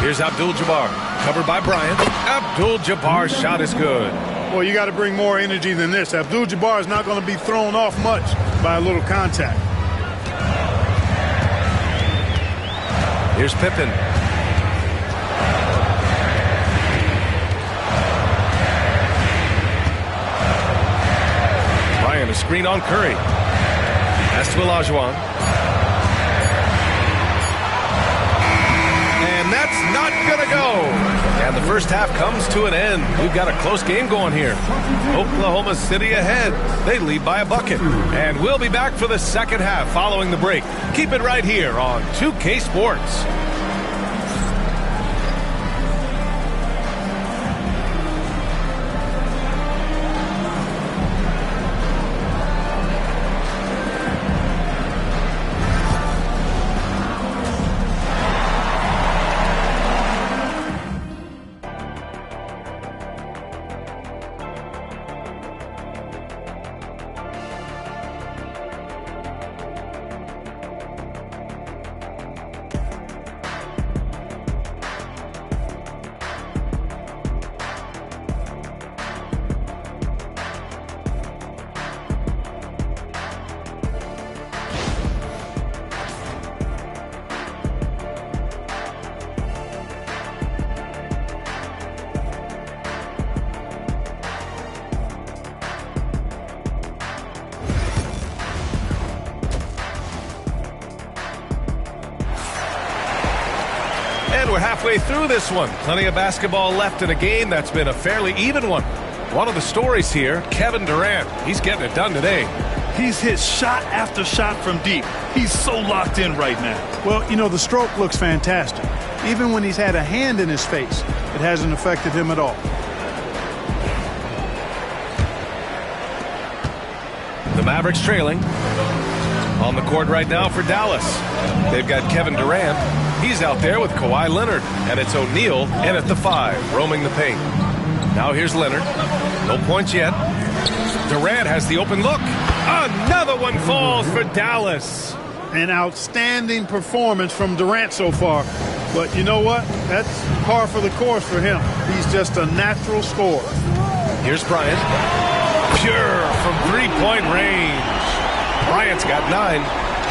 Here's Abdul-Jabbar, covered by Bryant. Abdul-Jabbar's shot is good. Well, you got to bring more energy than this. Abdul-Jabbar is not going to be thrown off much by a little contact. Here's Pippen. Bryant, a screen on Curry. Pass to Olajuwon. And that's not going to go. And the first half comes to an end. We've got a close game going here. Oklahoma City ahead. They lead by a bucket. And we'll be back for the second half following the break. Keep it right here on 2K Sports. we're halfway through this one. Plenty of basketball left in a game that's been a fairly even one. One of the stories here, Kevin Durant. He's getting it done today. He's hit shot after shot from deep. He's so locked in right now. Well, you know, the stroke looks fantastic. Even when he's had a hand in his face, it hasn't affected him at all. The Mavericks trailing. On the court right now for Dallas. They've got Kevin Durant. He's out there with Kawhi Leonard. And it's O'Neal in at the 5, roaming the paint. Now here's Leonard. No points yet. Durant has the open look. Another one falls for Dallas. An outstanding performance from Durant so far. But you know what? That's par for the course for him. He's just a natural scorer. Here's Bryant. Pure from three-point range. Bryant's got 9.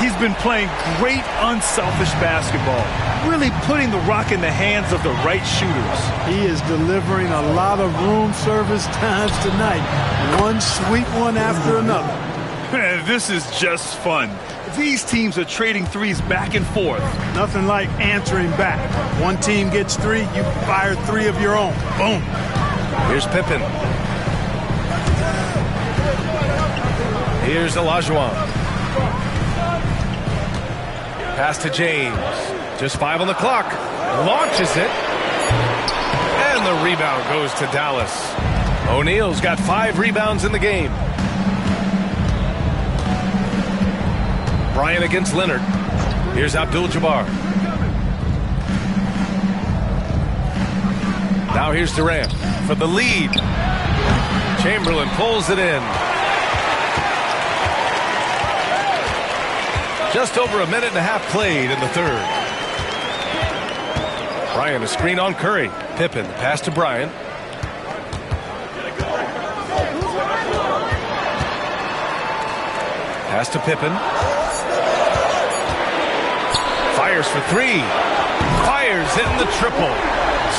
He's been playing great unselfish basketball, really putting the rock in the hands of the right shooters. He is delivering a lot of room service times tonight. One sweet one after another. This is just fun. These teams are trading threes back and forth. Nothing like answering back. One team gets 3, you fire 3 of your own. Boom. Here's Pippen. Here's Olajuwon. Pass to James. Just 5 on the clock. Launches it. And the rebound goes to Dallas. O'Neal's got 5 rebounds in the game. Bryant against Leonard. Here's Abdul-Jabbar. Now here's Durant for the lead. Chamberlain pulls it in. Just over a minute and a half played in the third. Bryant a screen on Curry. Pippen pass to Bryant. Pass to Pippen. Fires for 3. Fires hitting the triple.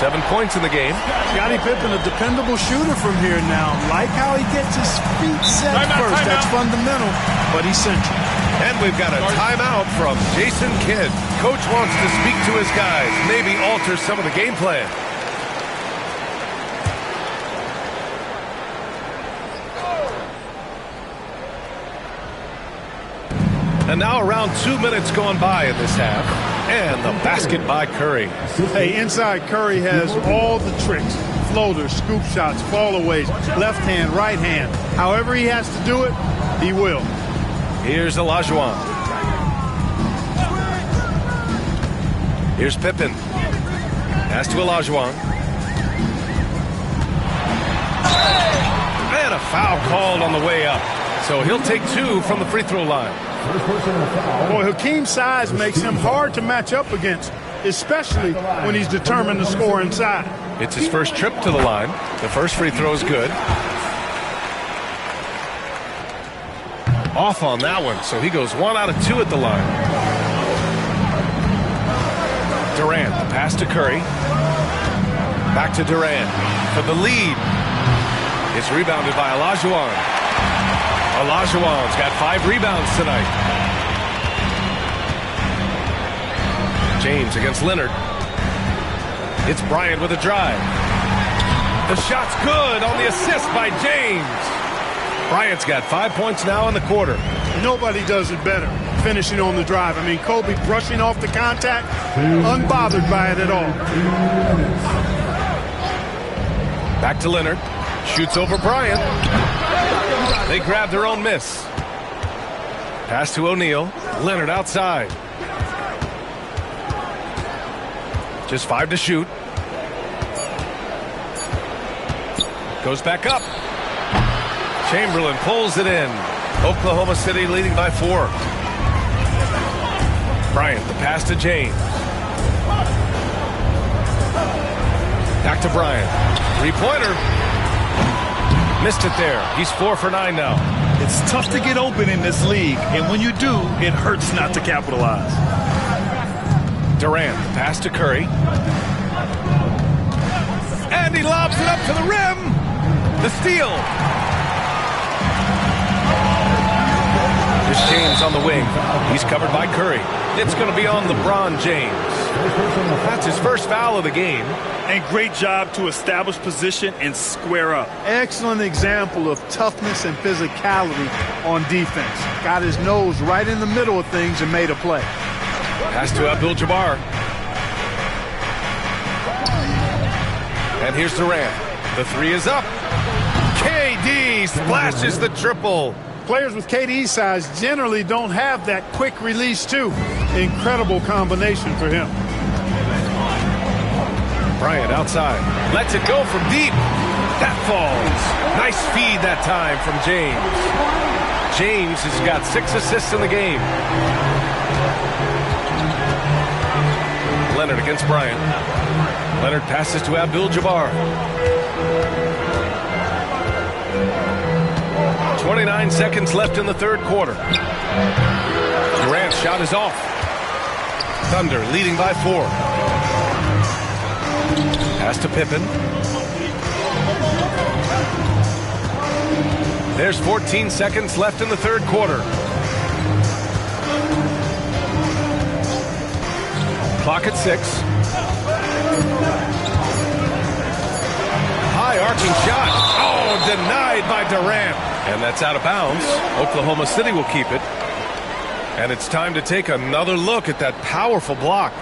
7 points in the game. Scottie Pippen, a dependable shooter from here now. Like how he gets his feet set first. That's fundamental, but essential. And we've got a timeout from Jason Kidd. Coach wants to speak to his guys, maybe alter some of the game plan. And now around 2 minutes gone by in this half. And the basket by Curry. Hey, inside Curry has all the tricks. Floaters, scoop shots, fallaways, left hand, right hand. However he has to do it, he will. Here's Olajuwon. Here's Pippen. Pass to Olajuwon. And a foul called on the way up. So he'll take 2 from the free throw line. Boy, Hakeem's size makes him hard to match up against, especially when he's determined to score inside. It's his first trip to the line. The first free throw is good. Off on that one, so he goes 1 out of 2 at the line. Durant, the pass to Curry. Back to Durant for the lead. It's rebounded by Olajuwon. Olajuwon's got 5 rebounds tonight. James against Leonard. It's Bryant with a drive. The shot's good on the assist by James. Bryant's got 5 points now in the quarter. Nobody does it better, finishing on the drive. I mean, Kobe brushing off the contact, unbothered by it at all. Back to Leonard. Shoots over Bryant. They grab their own miss. Pass to O'Neal. Leonard outside. Just 5 to shoot. Goes back up. Chamberlain pulls it in. Oklahoma City leading by 4. Bryant, the pass to James. Back to Bryant. 3-pointer. Missed it there. He's 4 for 9 now. It's tough to get open in this league, and when you do, it hurts not to capitalize. Durant, pass to Curry. And he lobs it up to the rim. The steal. Here's James on the wing. He's covered by Curry. It's going to be on LeBron James. That's his first foul of the game. And great job to establish position and square up. Excellent example of toughness and physicality on defense. Got his nose right in the middle of things and made a play. Pass to Abdul-Jabbar. And here's Durant. The three is up. KD splashes the triple. Players with KD's size generally don't have that quick release, too. Incredible combination for him. Bryant outside. Lets it go from deep. That falls. Nice feed that time from James. James has got 6 assists in the game. Leonard against Bryant. Leonard passes to Abdul-Jabbar. 29 seconds left in the third quarter. Durant's shot is off. Thunder leading by 4. Pass to Pippen. There's 14 seconds left in the third quarter. Clock at 6. High arcing shot. Oh, denied by Durant. And that's out of bounds. Oklahoma City will keep it. And it's time to take another look at that powerful block.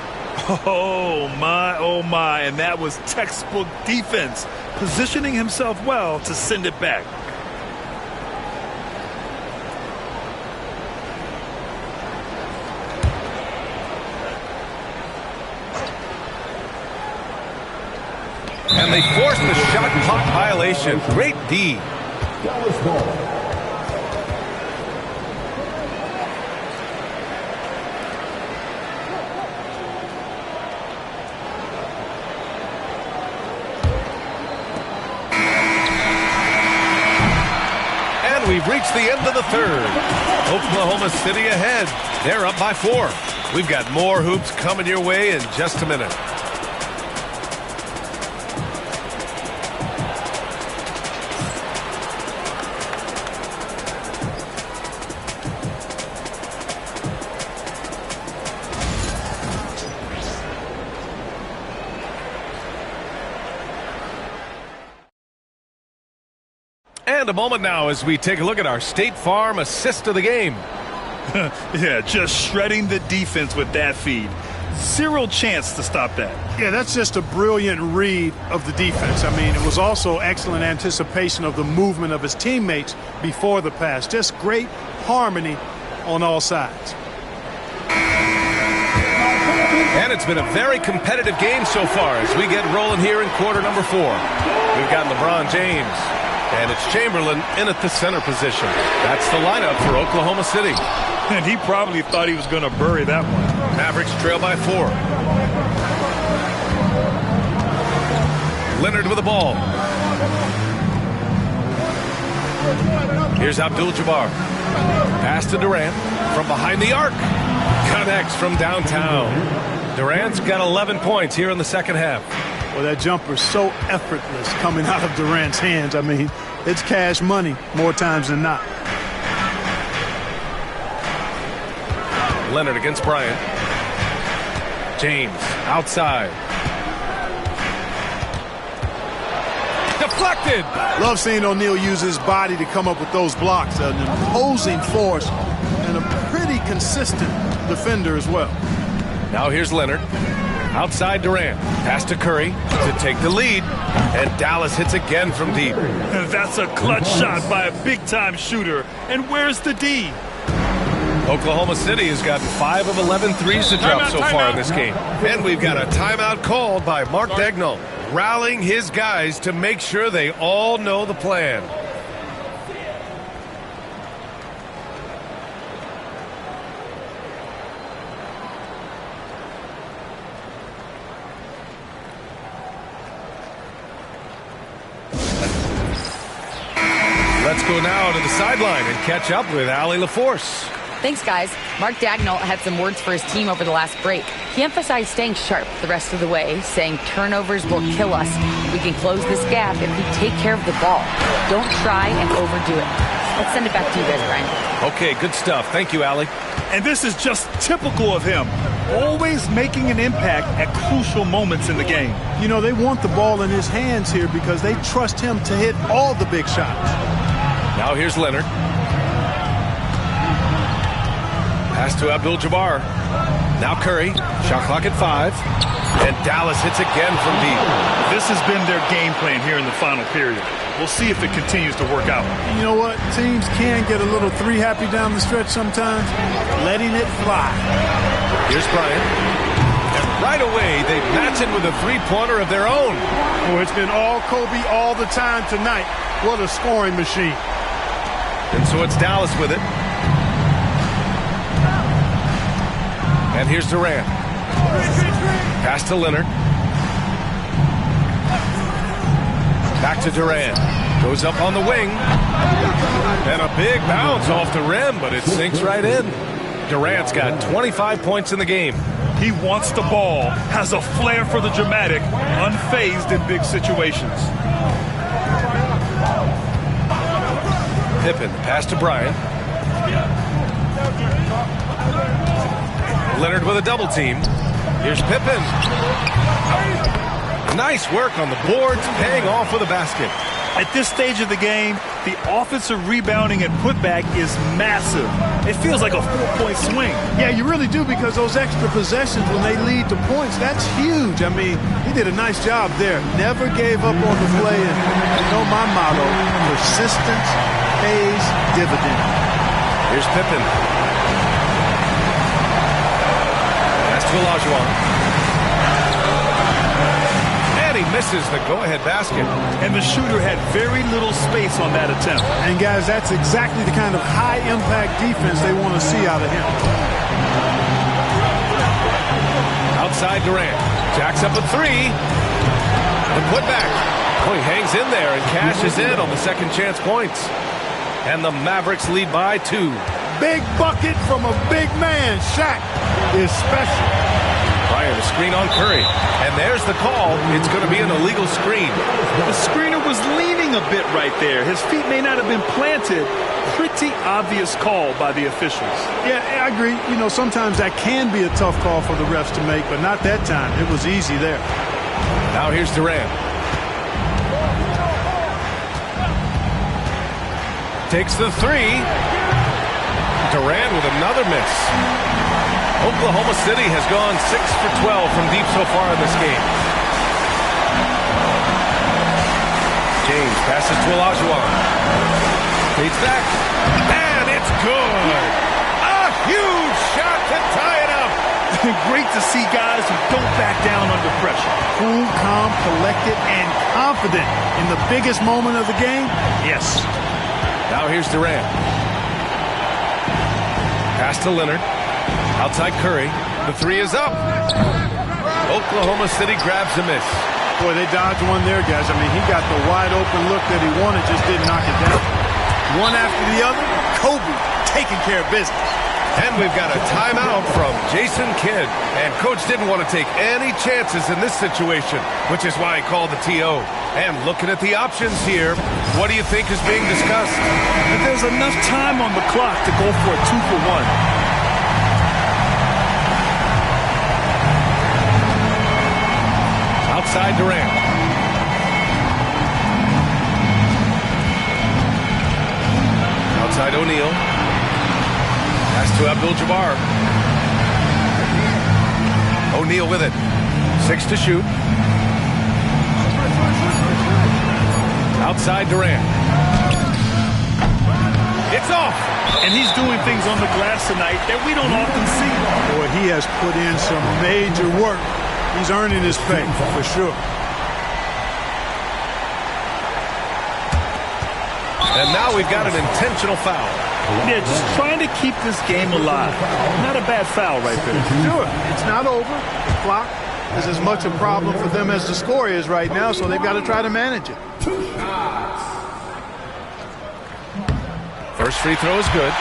Oh, my. And that was textbook defense, positioning himself well to send it back. And they force the shot clock violation. Great D. And we've reached the end of the third. Oklahoma City ahead. They're up by 4. We've got more hoops coming your way in just a minute. And a moment now as we take a look at our State Farm assist of the game. Yeah, just shredding the defense with that feed. Zero chance to stop that. Yeah, that's just a brilliant read of the defense. I mean, it was also excellent anticipation of the movement of his teammates before the pass. Just great harmony on all sides. And it's been a very competitive game so far as we get rolling here in quarter number 4. We've got LeBron James. And it's Chamberlain in at the center position. That's the lineup for Oklahoma City. And he probably thought he was going to bury that one. Mavericks trail by 4. Leonard with the ball. Here's Abdul-Jabbar. Pass to Durant from behind the arc. Connects from downtown. Durant's got 11 points here in the second half. Well, that jumper's so effortless coming out of Durant's hands. I mean, it's cash money more times than not. Leonard against Bryant. James outside. Deflected. Love seeing O'Neal use his body to come up with those blocks. An imposing force and a pretty consistent defender as well. Now here's Leonard. Outside Durant. Pass to Curry to take the lead. And Dallas hits again from deep. That's a clutch shot by a big-time shooter. And where's the D? Oklahoma City has gotten 5 of 11 threes to drop so far in this game. And we've got a timeout called by Mark Daigneault, rallying his guys to make sure they all know the plan. Let's go now to the sideline and catch up with Allie LaForce. Thanks, guys. Mark Daigneault had some words for his team over the last break. He emphasized staying sharp the rest of the way, saying turnovers will kill us. We can close this gap if we take care of the ball. Don't try and overdo it. Let's send it back to you guys, Brian. Okay, good stuff. Thank you, Allie. And this is just typical of him. Always making an impact at crucial moments in the game. You know, they want the ball in his hands here because they trust him to hit all the big shots. Now here's Leonard. Pass to Abdul-Jabbar. Now Curry. Shot clock at 5. And Dallas hits again from deep. This has been their game plan here in the final period. We'll see if it continues to work out. You know what? Teams can get a little three-happy down the stretch sometimes. Letting it fly. Here's Bryant. And right away, they match it with a three-pointer of their own. Oh, it's been all Kobe all the time tonight. What a scoring machine. And so it's Dallas with it. And here's Durant. Pass to Leonard. Back to Durant. Goes up on the wing. And a big bounce off the rim, but it sinks right in. Durant's got 25 points in the game. He wants the ball, has a flair for the dramatic, unfazed in big situations. Pippen, pass to Bryant. Leonard with a double team. Here's Pippen. Nice work on the boards, paying off with a basket. At this stage of the game, the offensive rebounding and putback is massive. It feels like a 4-point swing. Yeah, you really do, because those extra possessions when they lead to points, that's huge. I mean, he did a nice job there. Never gave up on the play. And you know my motto, persistence pays dividends. Here's Pippen. Pass to Olajuwon. And he misses the go-ahead basket. And the shooter had very little space on that attempt. And guys, that's exactly the kind of high-impact defense they want to see out of him. Outside Durant. Jacks up a 3. The putback. Oh, he hangs in there and cashes in on the second chance points. And the Mavericks lead by 2. Big bucket from a big man. Shaq is special. Bryant, a screen on Curry. And there's the call. It's going to be an illegal screen. The screener was leaning a bit right there. His feet may not have been planted. Pretty obvious call by the officials. Yeah, I agree. You know, sometimes that can be a tough call for the refs to make, but not that time. It was easy there. Now here's Durant. Takes the 3. Durant with another miss. Oklahoma City has gone 6 for 12 from deep so far in this game. James passes to Olajuwon. Fades back. And it's good. A huge shot to tie it up. Great to see guys who don't back down under pressure. Cool, calm, collected, and confident in the biggest moment of the game. Yes. Now here's Durant. Pass to Leonard. Outside Curry. The 3 is up. Oklahoma City grabs a miss. Boy, they dodged one there, guys. I mean, he got the wide open look that he wanted, just didn't knock it down. One after the other, Kobe taking care of business. And we've got a timeout from Jason Kidd. And Coach didn't want to take any chances in this situation, which is why he called the TO. And looking at the options here, what do you think is being discussed? That there's enough time on the clock to go for a 2-for-1. Outside Durant. Outside O'Neal. Pass to Abdul-Jabbar. O'Neal with it. 6 to shoot. Outside Durant. It's off. And he's doing things on the glass tonight that we don't often see. Boy, he has put in some major work. He's earning his pay, for sure. And now we've got an intentional foul. Yeah, just trying to keep this game alive. Not a bad foul right there. Sure, it's not over. The clock is as much a problem for them as the score is right now, so they've got to try to manage it. First free throw is good,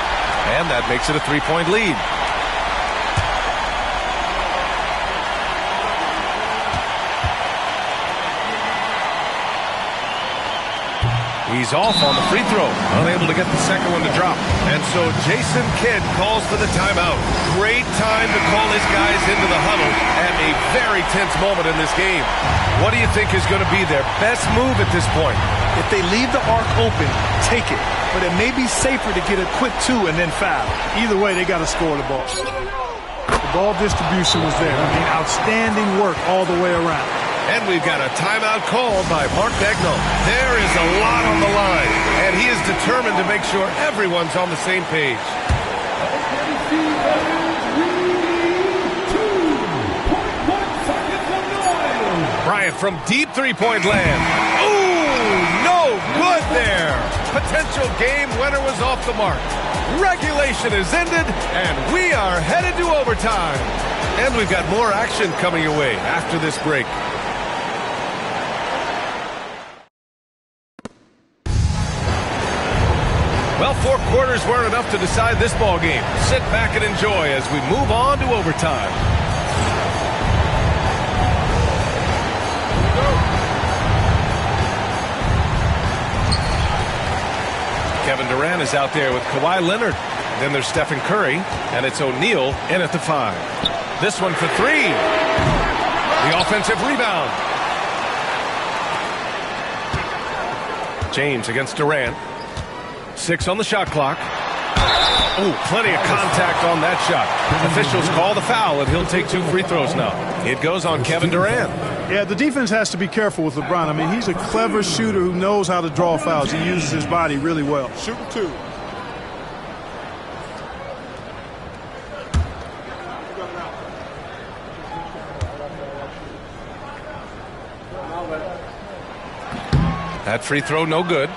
and that makes it a 3-point lead. He's off on the free throw, unable to get the second one to drop. And so Jason Kidd calls for the timeout. Great time to call his guys into the huddle at a very tense moment in this game. What do you think is going to be their best move at this point? If they leave the arc open, take it. But it may be safer to get a quick 2 and then foul. Either way, they got to score the ball. The ball distribution was there. I mean, outstanding work all the way around. And we've got a timeout called by Mark Daigneault. There is a lot on the line, and he is determined to make sure everyone's on the same page. Bryant from deep three-point land. Ooh, no good there. Potential game winner was off the mark. Regulation is ended, and we are headed to overtime. And we've got more action coming your way after this break. Well, 4 quarters weren't enough to decide this ball game. Sit back and enjoy as we move on to overtime. Kevin Durant is out there with Kawhi Leonard. Then there's Stephen Curry, and it's O'Neal in at the 5. This one for 3. The offensive rebound. James against Durant. 6 on the shot clock. Oh, plenty of contact on that shot. Officials call the foul, and he'll take 2 free throws now. It goes on Kevin Durant. Yeah, the defense has to be careful with LeBron. I mean, he's a clever shooter who knows how to draw fouls. He uses his body really well. Shooting 2. That free throw no good.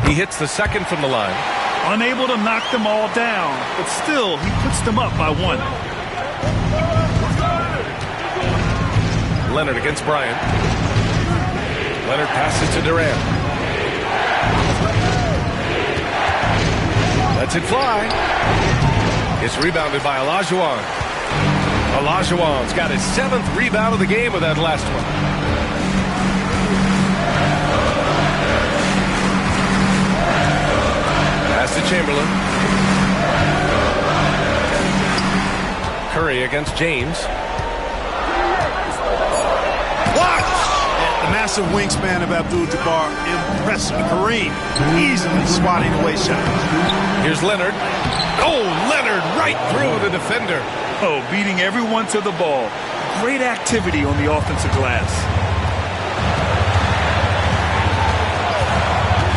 He hits the second from the line. Unable to knock them all down, but still, he puts them up by 1. Leonard against Bryant. Leonard passes to Durant. Lets it fly. It's rebounded by Olajuwon. Olajuwon's got his 7th rebound of the game with that last one. Pass to Chamberlain. Curry against James. The massive wingspan of Abdul-Jabbar, impressive. Kareem easily swatting away shots. Here's Leonard. Oh, Leonard right through the defender. Oh, beating everyone to the ball. Great activity on the offensive glass.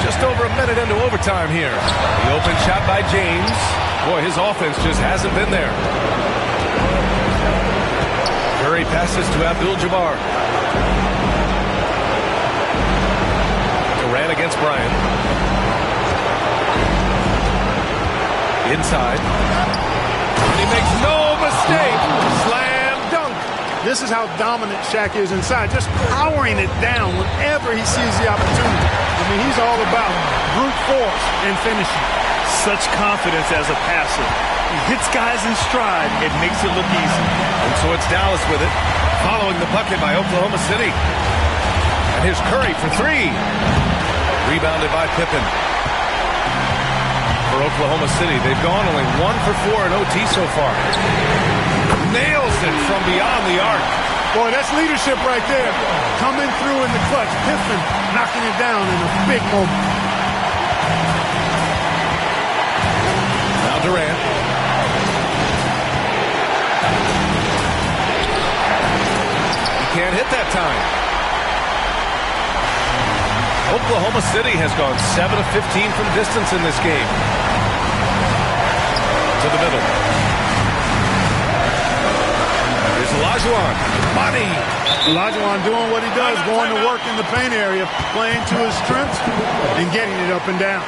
Just over a minute into overtime here. The open shot by James. Boy, his offense just hasn't been there. Curry passes to Abdul-Jabbar. Durant against Bryant. Inside. And he makes no mistake. Slam dunk. This is how dominant Shaq is inside, just powering it down whenever he sees the opportunity. I mean, he's all about brute force and finishing. Such confidence as a passer. He hits guys in stride. It makes it look easy. And so it's Dallas with it, following the bucket by Oklahoma City. And here's Curry for 3. Rebounded by Pippen. For Oklahoma City, they've gone only 1 for 4 in OT so far. Nails it from beyond the arc. Boy, that's leadership right there. Coming through in the clutch. Pippen knocking it down in a big moment. Now Durant. He can't hit that time. Oklahoma City has gone 7 of 15 from distance in this game. To the middle. Here's Olajuwon. Money. Olajuwon doing what he does, going to work in the paint area, playing to his strengths, and getting it up and down.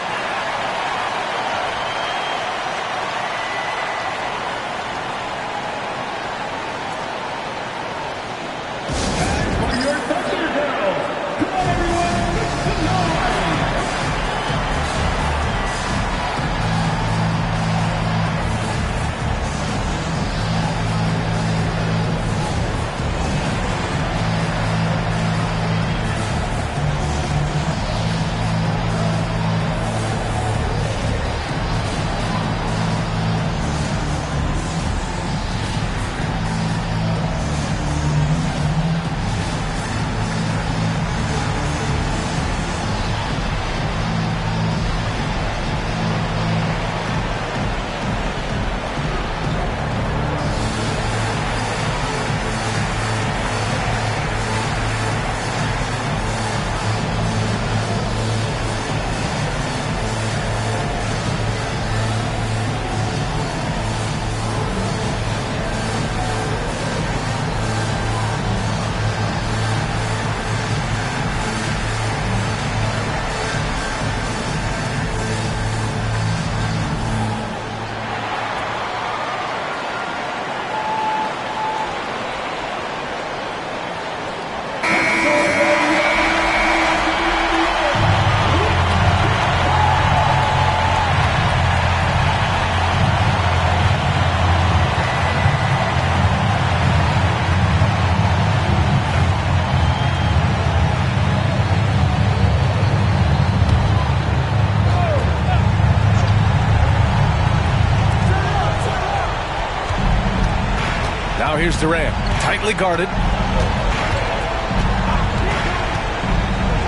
here's Durant, tightly guarded.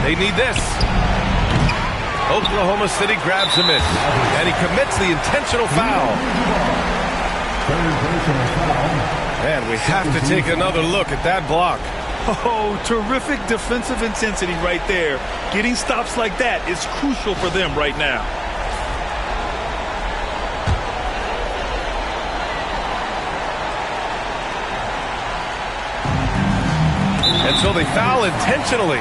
They need this. Oklahoma City grabs him in, and he commits the intentional foul. And we have to take another look at that block. Oh, terrific defensive intensity right there. Getting stops like that is crucial for them right now. And so they foul intentionally.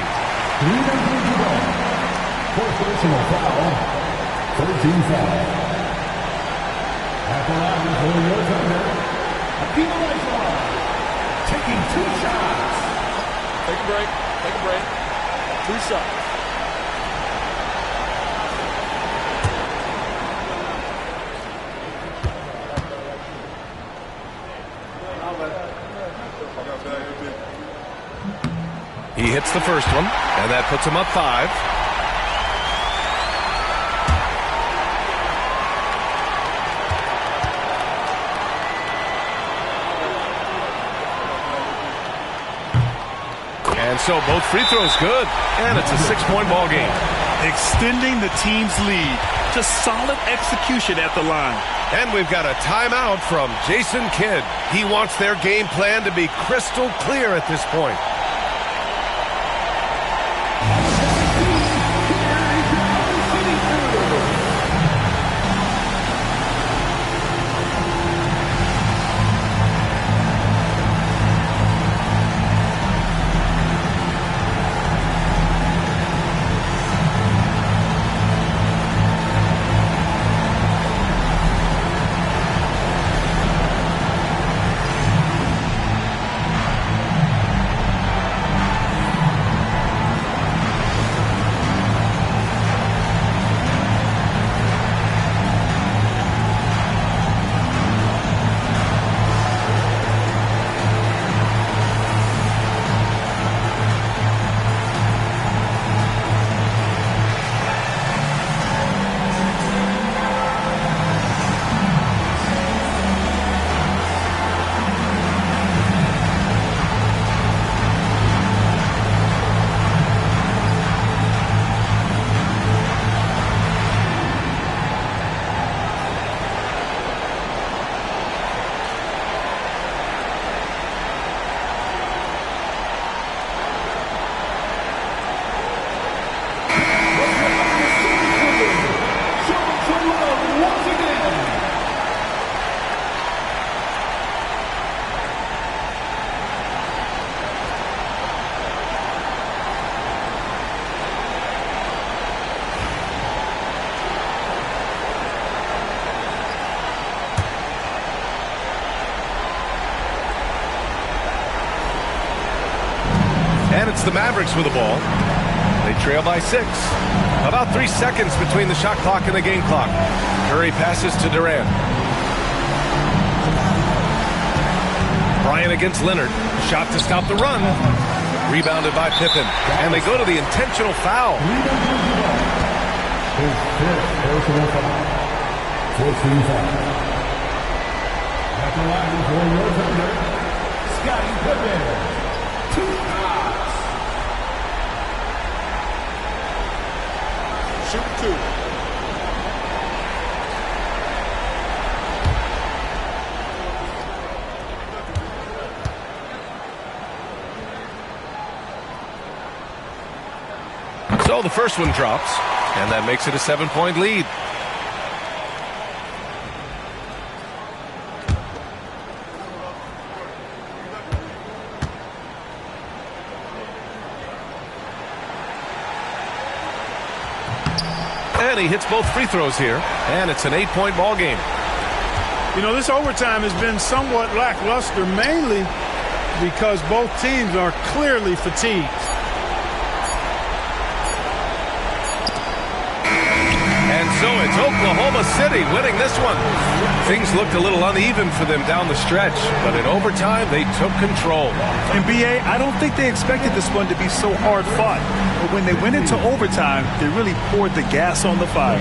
Personal foul. 13 foul. At the line for your Thunder, Hakeem Olajuwon taking 2 shots. Take a break. Take a break. 2 shots. He hits the first one, and that puts him up 5. And so both free throws good, and it's a 6-point ball game. Extending the team's lead. Just solid execution at the line. And we've got a timeout from Jason Kidd. He wants their game plan to be crystal clear at this point. And it's the Mavericks with the ball. They trail by 6. About 3 seconds between the shot clock and the game clock. Curry passes to Durant. Bryant against Leonard. Shot to stop the run. Rebounded by Pippen. And they go to the intentional foul. His 5th personal foul. 14 foul. At the line for your Thunder, Scottie Pippen. 2 shots. Shoot 2. So the first one drops, and that makes it a 7-point lead. And he hits both free throws here, and it's an 8-point ball game. You know, this overtime has been somewhat lackluster, mainly because both teams are clearly fatigued. And so it's Oklahoma City winning this one. Things looked a little uneven for them down the stretch, but in overtime, they took control. And B.A., I don't think they expected this one to be so hard-fought. But when they went into overtime, they really poured the gas on the fire.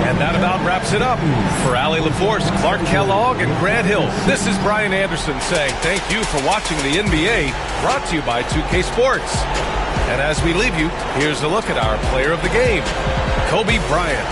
And that about wraps it up. For Allie LaForce, Clark Kellogg, and Grant Hill, this is Brian Anderson saying thank you for watching the NBA, brought to you by 2K Sports. And as we leave you, here's a look at our player of the game, Kobe Bryant.